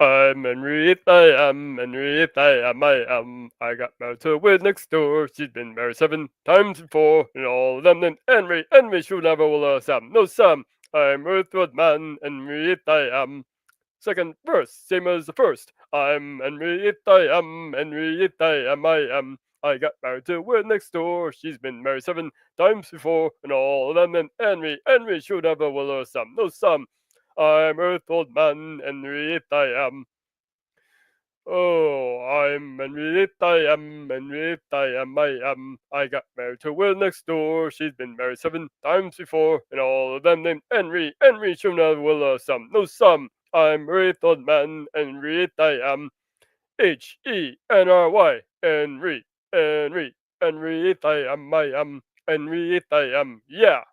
I'm Henriette, I am Henriette, I am. I got married to a wit next door. She's been married 7 times before, and all of them named Henry should never will Sam. No Sam, I'm Earthwood man, Henriette, I am. Second verse, same as the first. I'm Henriette, I am Henriette, I am. I got married to a wit next door. She's been married 7 times before, and all of them named Henry should never will Sam. No Sam. I'm Earth Old Man, Henriette I am. Oh, I'm Henriette I am, Henriette I am, I am. I got married to Will next door. She's been married 7 times before, and all of them named Henry Shuna will some, no some. I'm Earth Old Man, Henriette I am. Henry, Henriette I am, Henriette I am, yeah.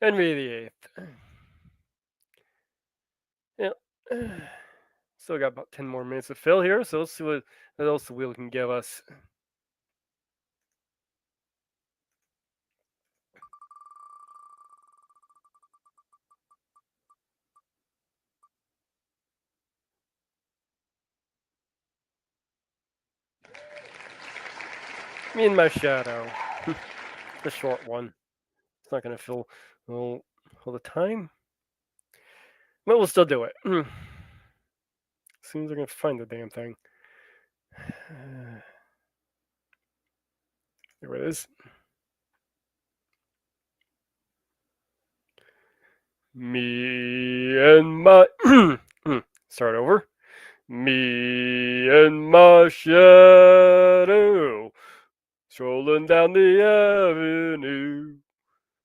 Henry the Eighth. Yeah. Still got about 10 more minutes to fill here, so let's see what else the wheel can give us. Me and my shadow. The short one. It's not going to fill a all the time. But we'll still do it. As soon as I can find the damn thing. There it is. Me and my start over. Me and my shadow strolling down the avenue.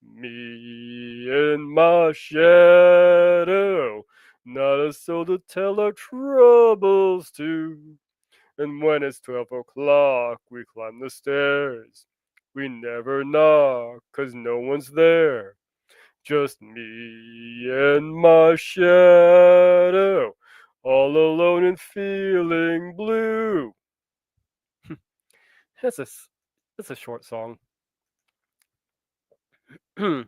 Me and my shadow, not a soul to tell our troubles to. And when it's 12 o'clock, we climb the stairs. We never knock, 'cause no one's there. Just me and my shadow, all alone and feeling blue. That's a short song. So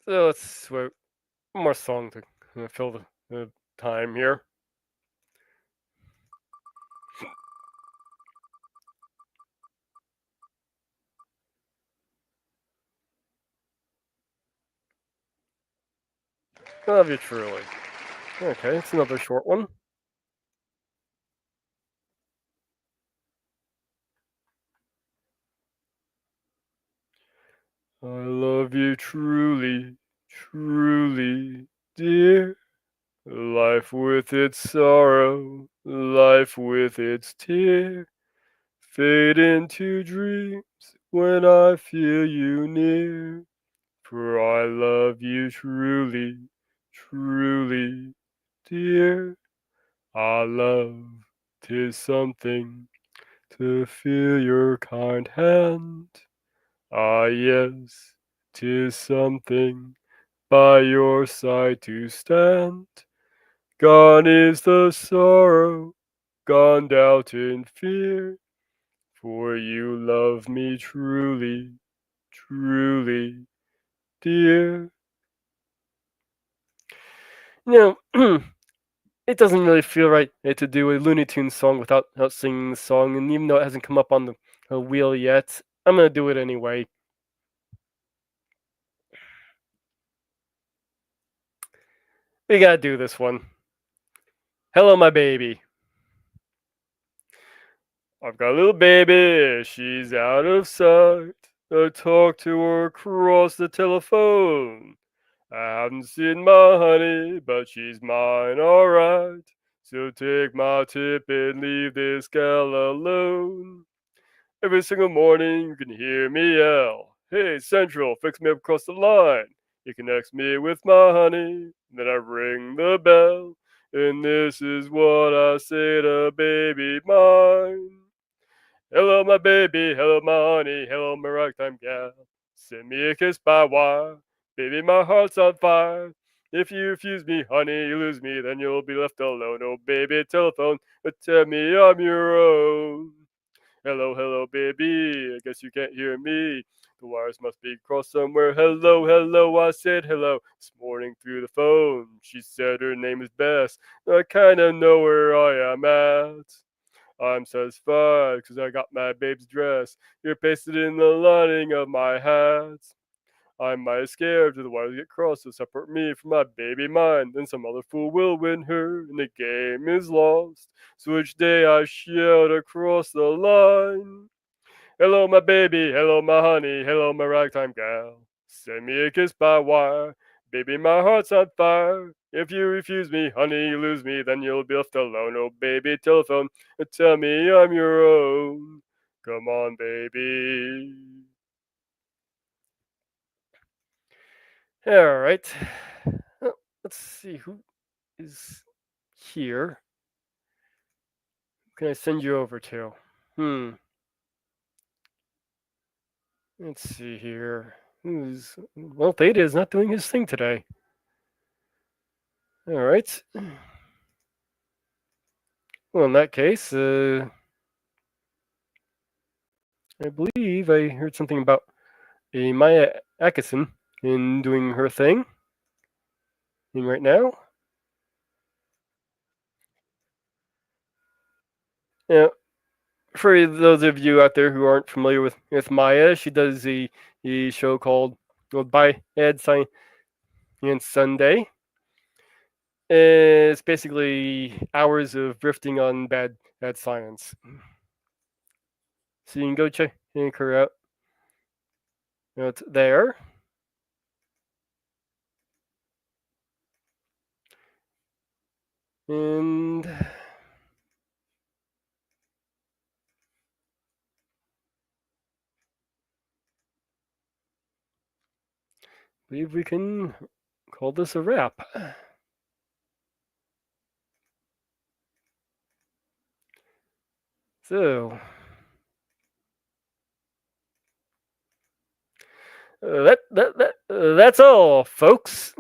let's wait one more song to fill the time here. Love you truly. Okay, it's another short one. I love you truly, truly, dear. Life with its sorrow, life with its tear, fade into dreams when I feel you near. For I love you truly, truly, dear. I love 'tis something to feel your kind hand. Ah, yes, 'tis something by your side to stand. Gone is the sorrow, gone doubt and fear, for you love me truly, truly, dear. You know, it doesn't really feel right to do a Looney Tunes song without singing the song, and even though it hasn't come up on the wheel yet, I'm gonna do it anyway. We gotta do this one. Hello, my baby. I've got a little baby, she's out of sight. I talk to her across the telephone. I haven't seen my honey, but she's mine, alright. So take my tip and leave this gal alone. Every single morning you can hear me yell, "Hey Central, fix me up across the line." It connects me with my honey, then I ring the bell. And this is what I say to baby mine. Hello, my baby, hello, my honey, hello, my ragtime gal. Send me a kiss by wire, baby, my heart's on fire. If you refuse me, honey, you lose me, then you'll be left alone. Oh, baby, telephone, tell me I'm your own. Hello, hello, baby, I guess you can't hear me. The wires must be crossed somewhere. Hello, hello, I said hello this morning through the phone. She said her name is Bess. I kinda know where I am at. I'm satisfied 'cause I got my babe's dress. You're pasted in the lining of my hat. I'm mighty scared till the wires get crossed to separate me from my baby mine. Then some other fool will win her and the game is lost. So each day I shout across the line. Hello, my baby. Hello, my honey. Hello, my ragtime gal. Send me a kiss by wire. Baby, my heart's on fire. If you refuse me, honey, you lose me, then you'll be left alone. Oh, baby, telephone, tell me I'm your own. Come on, baby. All right. Well, let's see who is here. Who can I send you over to? Let's see here. Well, Theta is not doing his thing today. All right. Well, in that case, I believe I heard something about a Maya Atkinson in doing her thing right now. Yeah, for those of you out there who aren't familiar with Maya, she does a show called By Ed Science Sunday. It's basically hours of drifting on bad science. So you can go check her out. It's there. And I believe we can call this a wrap. So that's all, folks.